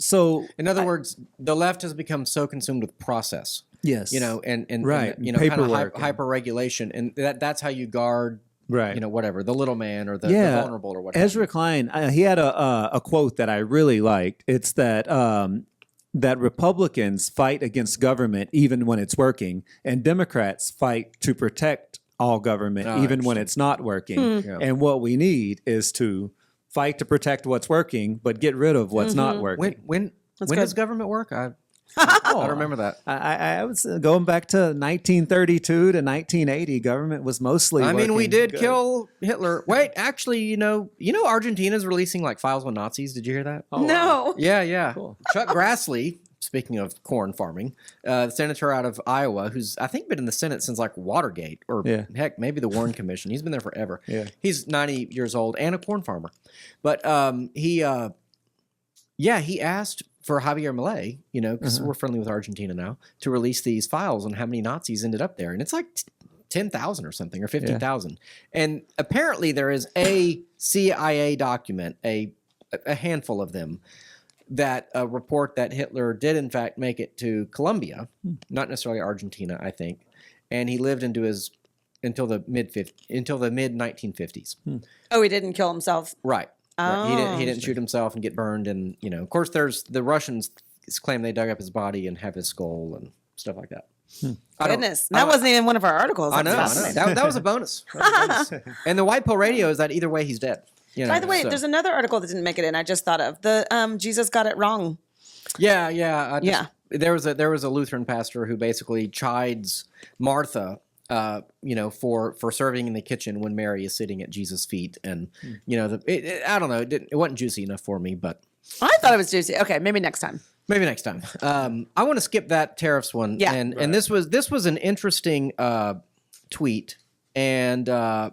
So in other words, the left has become so consumed with process. Yes. And right. kind of hyper regulation, and that's how you guard. Right. Whatever, the little man or the vulnerable or whatever. Ezra Klein, he had a quote that I really liked. It's that that Republicans fight against government even when it's working, and Democrats fight to protect all government even when it's not working. Yeah. And what we need is to fight to protect what's working, but get rid of what's not working. When does government work? I remember that. I was going back to 1932 to 1980. Government was mostly. I mean, we did good. kill Hitler. Wait, actually, Argentina's releasing like files on Nazis. Did you hear that? Oh, no. Wow. Yeah. Cool. Chuck Grassley, speaking of corn farming, the senator out of Iowa, who's I think been in the Senate since like Watergate, or heck, maybe the Warren Commission. He's been there forever. Yeah. He's 90 years old and a corn farmer. But he asked for Javier Milei, because we're friendly with Argentina now, to release these files on how many Nazis ended up there. And it's like 10,000 or something, or 15,000. And apparently there is a CIA document, a handful of them, that report that Hitler did in fact make it to Colombia, not necessarily Argentina, I think. And he lived until the mid 1950s. Oh, he didn't kill himself. Right. Oh. Right. He didn't shoot himself and get burned, and of course, there's the Russians claim they dug up his body and have his skull and stuff like that. Goodness, that wasn't even one of our articles. I know. That was a bonus. And the White Pill Radio is that either way he's dead. By the way, there's another article that didn't make it in. I just thought of the Jesus got it wrong. Yeah. There was a Lutheran pastor who basically chides Martha, for serving in the kitchen when Mary is sitting at Jesus' feet, and I don't know, it wasn't juicy enough for me, but I thought it was juicy. Okay, maybe next time. I want to skip that tariffs one. Yeah. And this was an interesting tweet, and I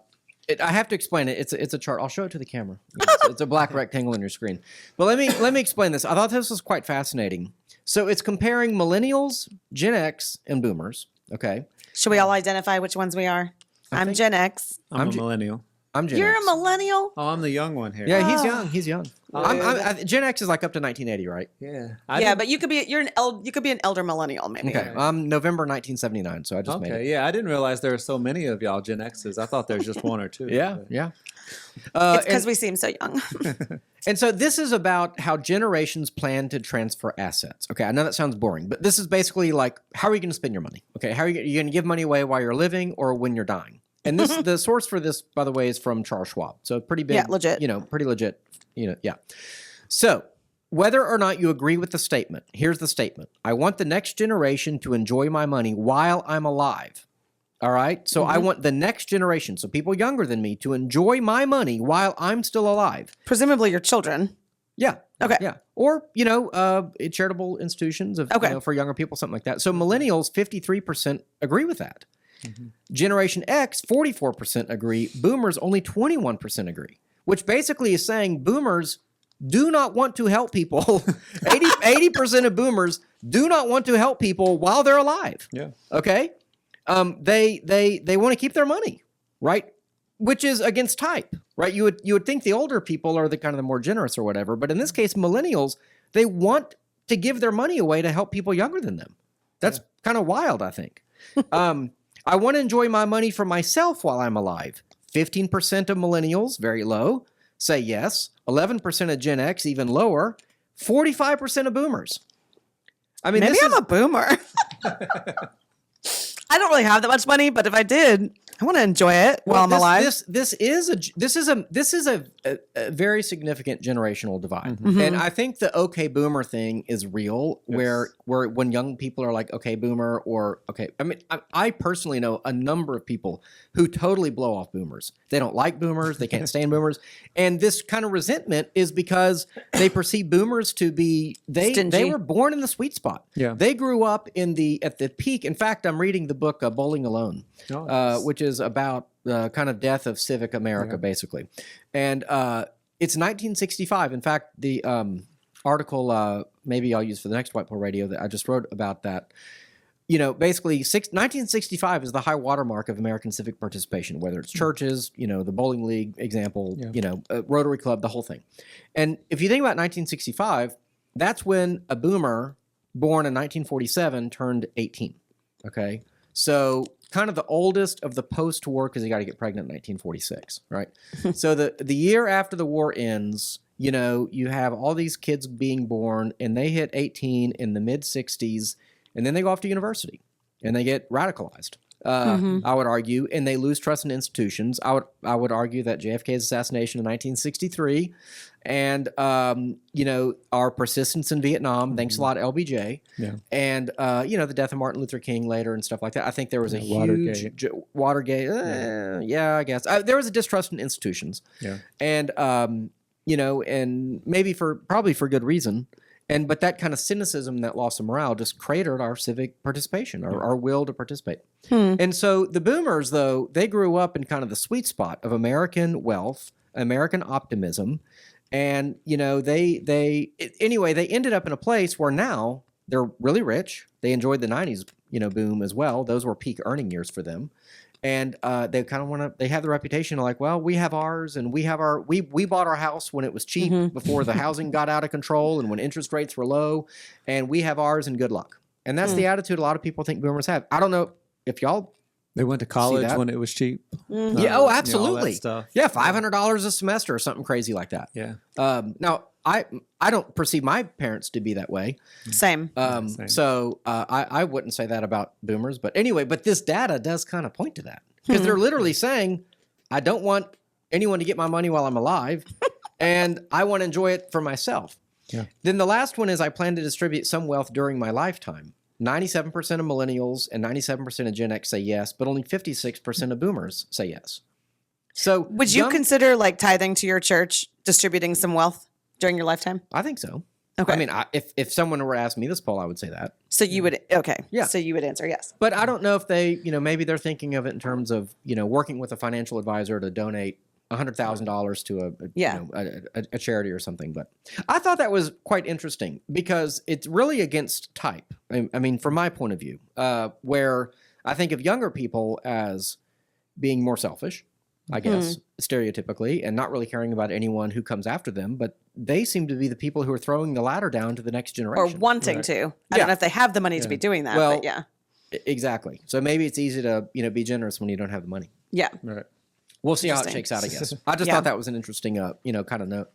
have to explain it. It's a chart. I'll show it to the camera. It's a black rectangle on your screen. But let me explain this. I thought this was quite fascinating. So it's comparing millennials, Gen X, and boomers. Okay. Should we all identify which ones we are? I'm Gen X. I'm a millennial. I'm Gen You're X. a millennial? Oh, I'm the young one here. Yeah, he's young. Gen X is like up to 1980, right? Yeah. But you could be an elder millennial maybe. Okay. I'm November 1979, so I just made it. Yeah, I didn't realize there were so many of y'all Gen X's. I thought there was just one or two. Yeah. It's because we seem so young. And so this is about how generations plan to transfer assets. Okay, I know that sounds boring, but this is basically like, how are you going to spend your money? Okay, how are you going to give money away while you're living or when you're dying? And the source for this, by the way, is from Charles Schwab. So pretty big, legit. Pretty legit, yeah. So whether or not you agree with the statement, here's the statement. I want the next generation to enjoy my money while I'm alive. All right? So I want the next generation, so people younger than me, to enjoy my money while I'm still alive. Presumably your children. Yeah. Okay. Yeah. Or, charitable institutions for younger people, something like that. So millennials, 53% agree with that. Generation X, 44% agree. Boomers, only 21% agree, which basically is saying boomers do not want to help people. 80% of boomers do not want to help people while they're alive. Yeah. Okay? They want to keep their money, right? Which is against type, right? You would think the older people are the kind of the more generous or whatever, but in this case, millennials, they want to give their money away to help people younger than them. That's kind of wild, I think. I want to enjoy my money for myself while I'm alive. 15% of millennials, very low, say yes. 11% of Gen X, even lower. 45% of boomers. I mean, maybe I'm a boomer. I don't really have that much money, but if I did, I want to enjoy it while I'm alive. This is a very significant generational divide, and I think the okay boomer thing is real. Where when young people are like okay boomer or okay, I mean I personally know a number of people who totally blow off boomers. They don't like boomers. They can't stand boomers, and this kind of resentment is because they perceive boomers to be they were born in the sweet spot. Yeah, they grew up at the peak. In fact, I'm reading the book Bowling Alone, which is about the kind of death of civic America, basically. And it's 1965. In fact, the article maybe I'll use for the next White Pill Radio that I just wrote about that. Basically 1965 is the high watermark of American civic participation, whether it's churches, the bowling league example, Rotary Club, the whole thing. And if you think about 1965, that's when a boomer born in 1947 turned 18. Okay. So kind of the oldest of the post-war, because you got to get pregnant in 1946, right? So the year after the war ends, you have all these kids being born, and they hit 18 in the mid-60s, and then they go off to university, and they get radicalized, I would argue, and they lose trust in institutions. I would argue that JFK's assassination in 1963 and, our persistence in Vietnam, thanks a lot, LBJ, and, the death of Martin Luther King later and stuff like that. I think there was a huge Watergate. I guess. There was a distrust in institutions. Yeah. And, and maybe probably for good reason. But that kind of cynicism, that loss of morale, just cratered our civic participation, our will to participate. And so the boomers, though, they grew up in kind of the sweet spot of American wealth, American optimism. And, they ended up in a place where now they're really rich. They enjoyed the 90s, boom as well. Those were peak earning years for them. And they kind of they have the reputation of like, well, we have ours, and we bought our house when it was cheap before the housing got out of control and when interest rates were low, and we have ours and good luck. And that's the attitude a lot of people think boomers have. I don't know if y'all. They went to college when it was cheap. Yeah, oh, absolutely. All that stuff. Yeah, $500 a semester or something crazy like that. Yeah. Now, I don't perceive my parents to be that way. Same. Same. So I wouldn't say that about boomers. But anyway, this data does kind of point to that. Because they're literally saying, I don't want anyone to get my money while I'm alive, and I want to enjoy it for myself. Yeah. Then the last one is I plan to distribute some wealth during my lifetime. 97% of millennials and 97% of Gen X say yes, but only 56% of boomers say yes. So would you consider like tithing to your church, distributing some wealth during your lifetime? I think so. Okay. I mean, if someone were to ask me this poll, I would say that. So you would, okay. Yeah. So you would answer yes. But I don't know if they, maybe they're thinking of it in terms of, working with a financial advisor to donate $100,000 to a charity or something. But I thought that was quite interesting because it's really against type. I mean, from my point of view, where I think of younger people as being more selfish, I guess, stereotypically, and not really caring about anyone who comes after them. But they seem to be the people who are throwing the ladder down to the next generation. Or wanting to. I don't know if they have the money to be doing that, but yeah. Exactly. So maybe it's easy to, be generous when you don't have the money. Yeah. Right. We'll see how it shakes out, I guess. I just thought that was an interesting, kind of note.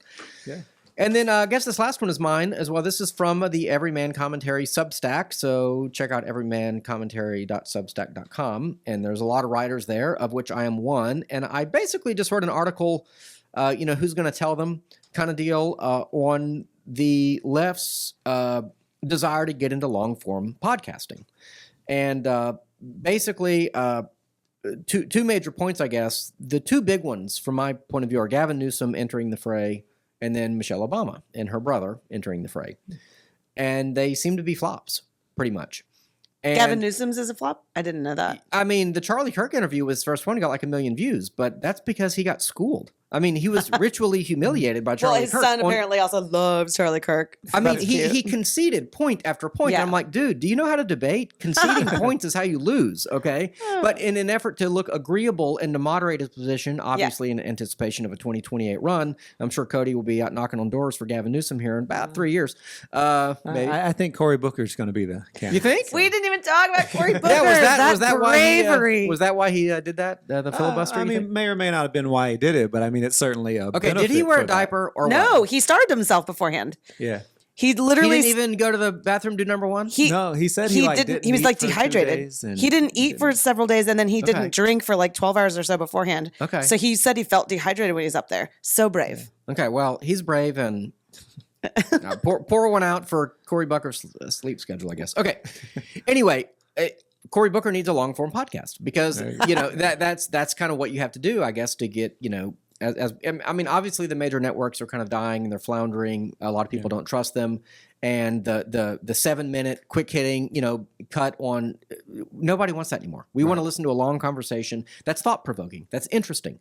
Yeah. And then I guess this last one is mine as well. This is from the Everyman Commentary Substack. So check out everymancommentary.substack.com. And there's a lot of writers there, of which I am one. And I basically just wrote an article, who's going to tell them kind of deal on the left's desire to get into long-form podcasting. And basically... Two major points, I guess. The two big ones, from my point of view, are Gavin Newsom entering the fray and then Michelle Obama and her brother entering the fray. And they seem to be flops, pretty much. And Gavin Newsom's is a flop? I didn't know that. I mean, the Charlie Kirk interview was the first one, got like 1 million views, but that's because he got schooled. I mean, he was ritually humiliated by Charlie Kirk. Well, his son apparently also loves Charlie Kirk. I mean, he conceded point after point. Yeah. And I'm like, dude, do you know how to debate? Conceding points is how you lose, okay? But in an effort to look agreeable and to moderate his position, obviously in anticipation of a 2028 run, I'm sure Cody will be out knocking on doors for Gavin Newsom here in about 3 years. Maybe. I think Cory Booker's going to be the candidate. You think? We didn't even talk about Cory Booker. Yeah, was that bravery. why he did that? The filibuster? I mean, may or may not have been why he did it, but I mean, it's certainly a okay, did he wear a diaper or No, what? he starved himself beforehand. Yeah. He literally He didn't even go to the bathroom, do number one? No, he said he didn't. He was eat like for 2 dehydrated. days and He didn't eat for several days, and then he Okay. didn't drink for like 12 hours or so beforehand. Okay. So he said he felt dehydrated when he was up there. So brave. Okay, well, he's brave and pour one out for Cory Booker's sleep schedule, I guess. Okay. Anyway, Cory Booker needs a long form podcast because that's kind of what you have to do, I guess, to get I mean, obviously the major networks are kind of dying and they're floundering. A lot of people don't trust them, and the 7-minute quick hitting cut on nobody wants that anymore. We want to listen to a long conversation that's thought provoking, that's interesting,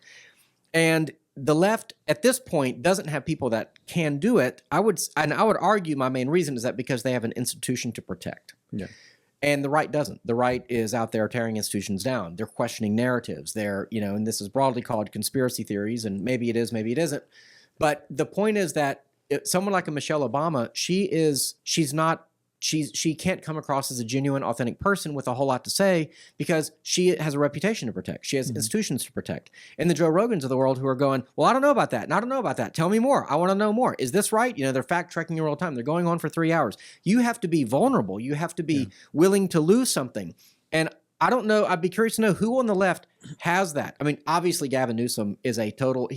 and the left at this point doesn't have people that can do it. I would argue my main reason is that because they have an institution to protect. Yeah. And the right doesn't. The right is out there tearing institutions down. They're questioning narratives. They're, and this is broadly called conspiracy theories, and maybe it is, maybe it isn't. But the point is that someone like a Michelle Obama, she can't come across as a genuine, authentic person with a whole lot to say because she has a reputation to protect. She has institutions to protect. And the Joe Rogans of the world who are going, well, I don't know about that, and I don't know about that. Tell me more. I want to know more. Is this right? They're fact-checking you all the time. They're going on for 3 hours. You have to be vulnerable. You have to be willing to lose something. And I don't know. I'd be curious to know who on the left has that. I mean, obviously Gavin Newsom is a total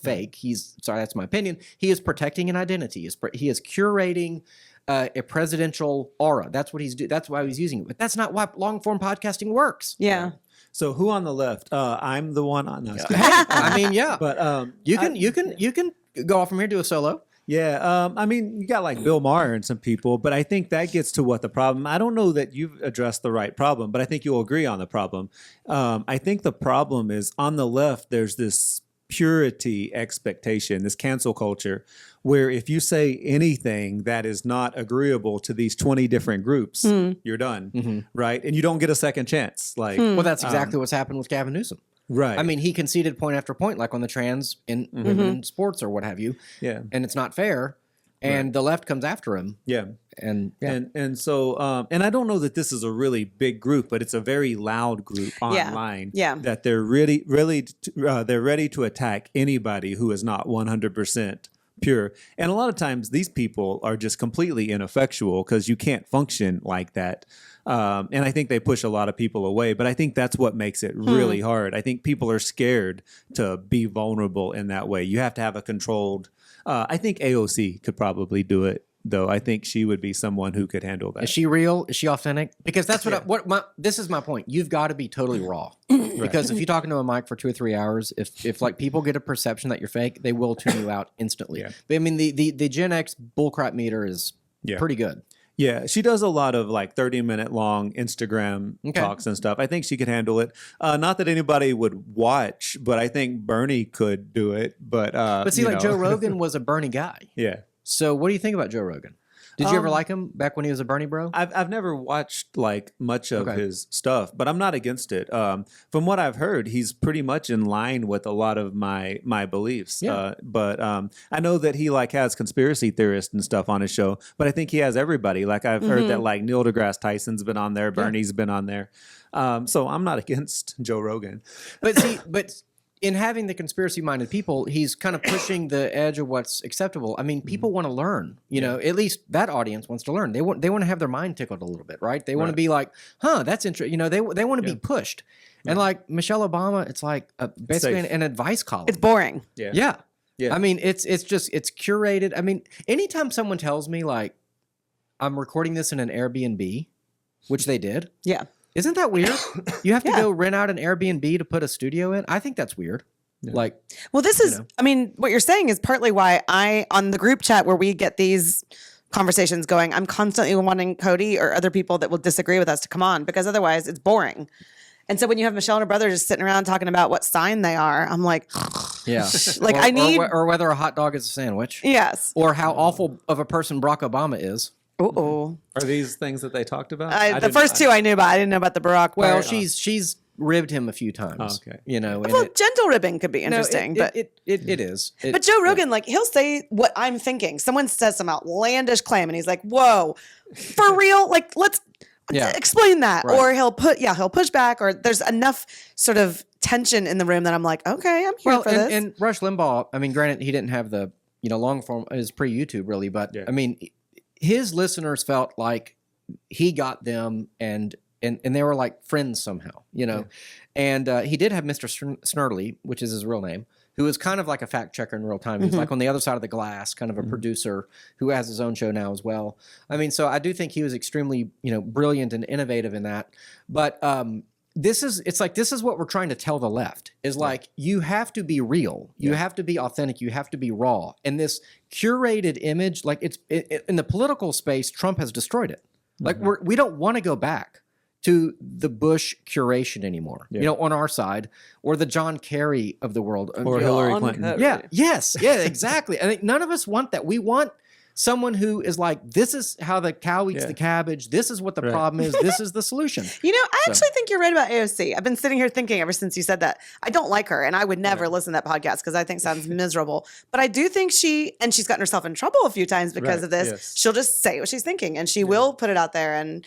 fake. That's my opinion. He is protecting an identity. He is curating a presidential aura. That's what he's doing. That's why he's using it. But that's not why long form podcasting works. Yeah. So who on the left? I'm the one on. No, I mean, yeah. But you can go off from here, do a solo. Yeah, I mean, you got like Bill Maher and some people, but I think that gets to what the problem. I don't know that you've addressed the right problem, but I think you'll agree on the problem. I think the problem is on the left. There's this purity expectation, this cancel culture, where if you say anything that is not agreeable to these 20 different groups, you're done, right? And you don't get a second chance. Like, Well, that's exactly what's happened with Gavin Newsom. right? I mean, he conceded point after point, like on the trans in women in sports or what have you. Yeah. And it's not fair. And the left comes after him. Yeah. And And so and I don't know that this is a really big group, but it's a very loud group online. Yeah. That they're really they're ready to attack anybody who is not 100% pure. And a lot of times these people are just completely ineffectual because you can't function like that. And I think they push a lot of people away, but I think that's what makes it really hard. I think people are scared to be vulnerable in that way. You have to have a controlled. I think AOC could probably do it, though. I think she would be someone who could handle that. is she real? Is she authentic? Because that's this is my point. You've got to be totally raw. Because if you're talking to a mic for 2 or 3 hours, if like people get a perception that you're fake, they will tune you out instantly. Yeah. But I mean, the Gen X bullcrap meter is pretty good. Yeah, she does a lot of like 30-minute long Instagram talks and stuff. I think she could handle it. Not that anybody would watch, but I think Bernie could do it. But see, like Joe Rogan was a Bernie guy. Yeah. So what do you think about Joe Rogan? Did you ever like him back when he was a Bernie bro? I've never watched like much of his stuff, but I'm not against it. From what I've heard, he's pretty much in line with a lot of my beliefs. Yeah. But I know that he like has conspiracy theorists and stuff on his show, but I think he has everybody. Like I've heard that like Neil deGrasse Tyson's been on there, Bernie's been on there. So I'm not against Joe Rogan. But in having the conspiracy-minded people, he's kind of pushing the edge of what's acceptable. I mean, people want to learn. You know, at least that audience wants to learn. They want to have their mind tickled a little bit, right? They want to be like, "Huh, that's interesting." You know, they want to be pushed. And like Michelle Obama, it's like basically an advice column. It's boring. Yeah. I mean, it's curated. I mean, anytime someone tells me like, I'm recording this in an Airbnb, which they did. Yeah. Isn't that weird? You have to go rent out an Airbnb to put a studio in? I think that's weird. Like, well, this is, I mean, what you're saying is partly why on the group chat where we get these conversations going, I'm constantly wanting Cody or other people that will disagree with us to come on because otherwise it's boring. And so when you have Michelle and her brother just sitting around talking about what sign they are, I'm like, yeah. like I need. Or whether a hot dog is a sandwich. Yes. Or how awful of a person Barack Obama is. Uh-oh. Are these things that they talked about? The first two I knew about. I didn't know about the Barack Well, part. she's ribbed him a few times. Oh, okay. You know. Well, gentle ribbing could be interesting, no, but it is. But Joe Rogan, like he'll say what I'm thinking. Someone says some outlandish claim, and he's like, "Whoa, for real? Like, let's explain that." Right. Or he'll push back, or there's enough sort of tension in the room that I'm like, "Okay, I'm here for this." And Rush Limbaugh, I mean, granted, he didn't have the long form is pre-YouTube really, but I mean, his listeners felt like he got them and they were like friends somehow, and he did have Mr. Snerdley, which is his real name, who is kind of like a fact checker in real time. He's like on the other side of the glass, kind of a producer who has his own show now as well. I mean, so I do think he was extremely, brilliant and innovative in that. But this is what we're trying to tell the left is like, you have to be real. You have to be authentic. You have to be raw. And this curated image, like in the political space, Trump has destroyed it. Like we don't want to go back to the Bush curation anymore, on our side, or the John Kerry of the world. Or Hillary Clinton. Yeah, exactly. I think none of us want that. We want someone who is like, this is how the cow eats the cabbage. This is what the problem is. This is the solution. I actually think you're right about AOC. I've been sitting here thinking ever since you said that. I don't like her, and I would never listen to that podcast because I think it sounds miserable. But I do think she's gotten herself in trouble a few times because of this. Yes. She'll just say what she's thinking, and she will put it out there and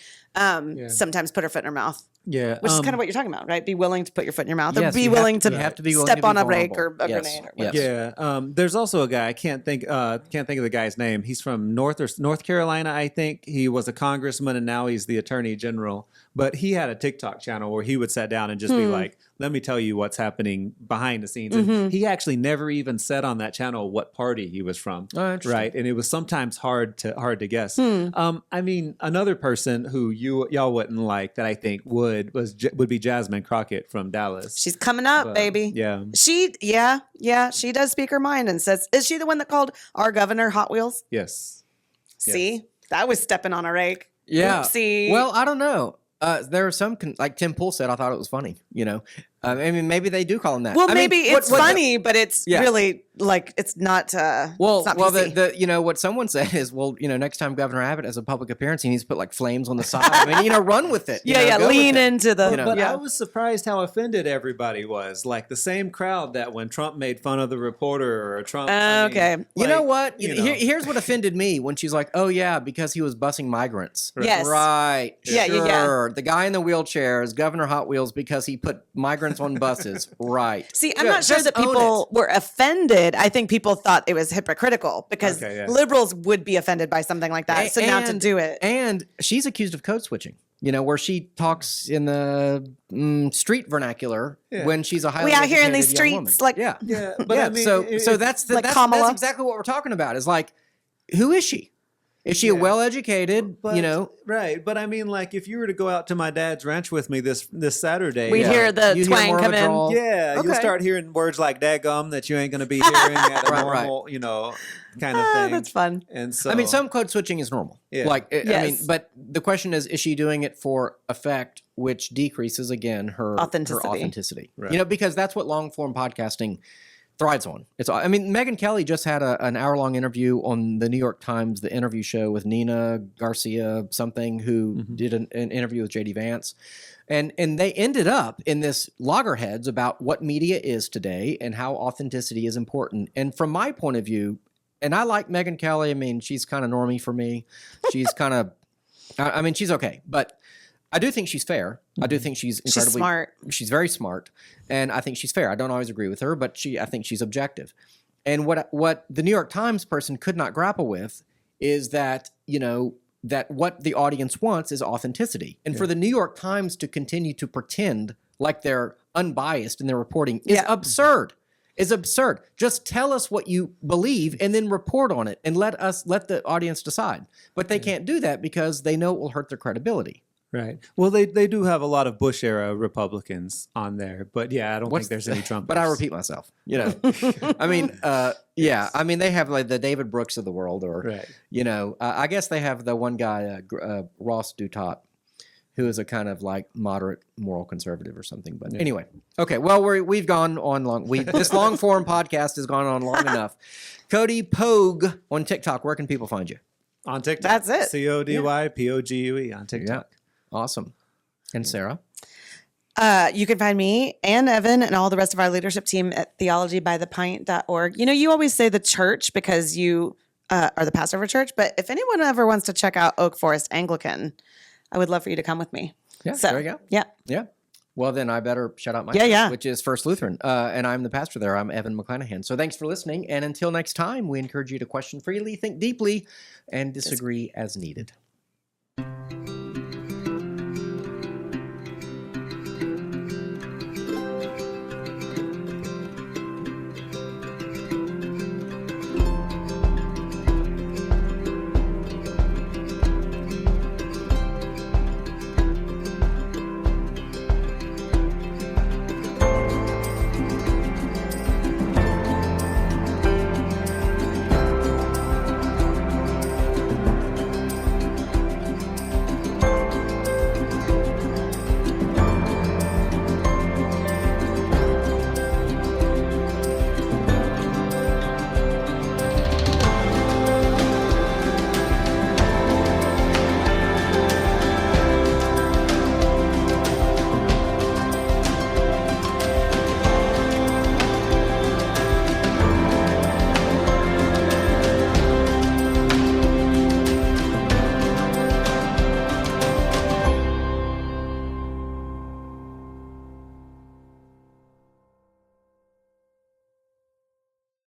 sometimes put her foot in her mouth. Yeah, which is kind of what you're talking about, right? Be willing to put your foot in your mouth, or be you willing to have to be willing step to be on a vulnerable. rake or a grenade. Or whatever. Yeah, there's also a guy I can't think of the guy's name. He's from North Carolina, I think. He was a congressman and now he's the attorney general. But he had a TikTok channel where he would sit down and just be like, let me tell you what's happening behind the scenes. And he actually never even said on that channel what party he was from. Oh, interesting. Right. And it was sometimes hard to guess. I mean, another person who y'all wouldn't like that I think would be Jasmine Crockett from Dallas. She's coming up, baby. Yeah. She does speak her mind and says, is she the one that called our governor Hot Wheels? Yes. See, that was stepping on a rake. Yeah. Oopsie. Well, I don't know. There are some, like Tim Pool said, I thought it was funny, you know. I mean, maybe they do call him that. Well, I maybe mean, it's funny, but it's really like it's not. Well, it's not well, PC. the you know what someone said is, well, you know, next time Governor Abbott has a public appearance, he needs to put like flames on the side. I mean, you know, run with it. You know, go lean with it. into the. You know. But I was surprised how offended everybody was. Like the same crowd that when Trump made fun of the reporter or Trump. Okay. You know what? Here's what offended me when she's like, oh, yeah, because he was busing migrants. Yes. Right. Yeah, sure. yeah. The guy in the wheelchair is Governor Hot Wheels because he put migrants on buses. Right. See, I'm not sure that people were offended. I think people thought it was hypocritical because liberals would be offended by something like that. So now to do it. And she's accused of code switching, you know, where she talks in the street vernacular when she's a highly out here in these educated young streets, woman. like Yeah. But I mean, so that's like that's Kamala. exactly what we're talking about. Is like, who is she? Is she a well-educated, you know? Right. But I mean, like, if you were to go out to my dad's ranch with me this Saturday. We'd hear the You'd twang more of come a in. drawl. Yeah, you'll Okay. start hearing words like daggum that you ain't going to be hearing at a Right. normal, you know, kind of thing. That's fun. And so, I mean, some code switching is normal. Yeah. Like, I mean, Yes. but the question is she doing it for effect, which decreases again her authenticity? Right. You know, because that's what long form podcasting thrives on. I mean, Megyn Kelly just had an hour-long interview on the New York Times, the interview show with Nina Garcia something, who did an interview with JD Vance. And they ended up in this loggerheads about what media is today and how authenticity is important. And from my point of view, and I like Megyn Kelly. I mean, she's kind of normie for me. She's kind of, I mean, she's okay. But I do think she's fair. I do think she's incredibly smart. She's very smart, and I think she's fair. I don't always agree with her, but I think she's objective. And what the New York Times person could not grapple with is that, you know, that what the audience wants is authenticity. And for the New York Times to continue to pretend like they're unbiased in their reporting is absurd. Is absurd. Just tell us what you believe and then report on it and let the audience decide. But they can't do that because they know it will hurt their credibility. right. Well, they do have a lot of Bush era Republicans on there, but yeah, I don't think there's any Trump. But I repeat myself, you know. I mean, I mean, they have like the David Brooks of the world, or you know, I guess they have the one guy, Ross Douthat, who is a kind of like moderate moral conservative or something. But anyway, okay. Well, we've gone on long. This long form podcast has gone on long enough. Cody Pogue on TikTok. Where can people find you? On TikTok. That's it. CODYPOGUE on TikTok. Yeah, awesome. And Sarah. You can find me and Evan and all the rest of our leadership team at theologybythepint.org. You know, you always say the church because you are the pastor of a church, but if anyone ever wants to check out Oak Forest Anglican, I would love for you to come with me. Yeah, So, there you go. Yeah. Yeah. Well, then I better shout out my Yeah, church, yeah. which is First Lutheran. And I'm the pastor there. I'm Evan McClanahan. So thanks for listening. And until next time, we encourage you to question freely, think deeply, and disagree as needed.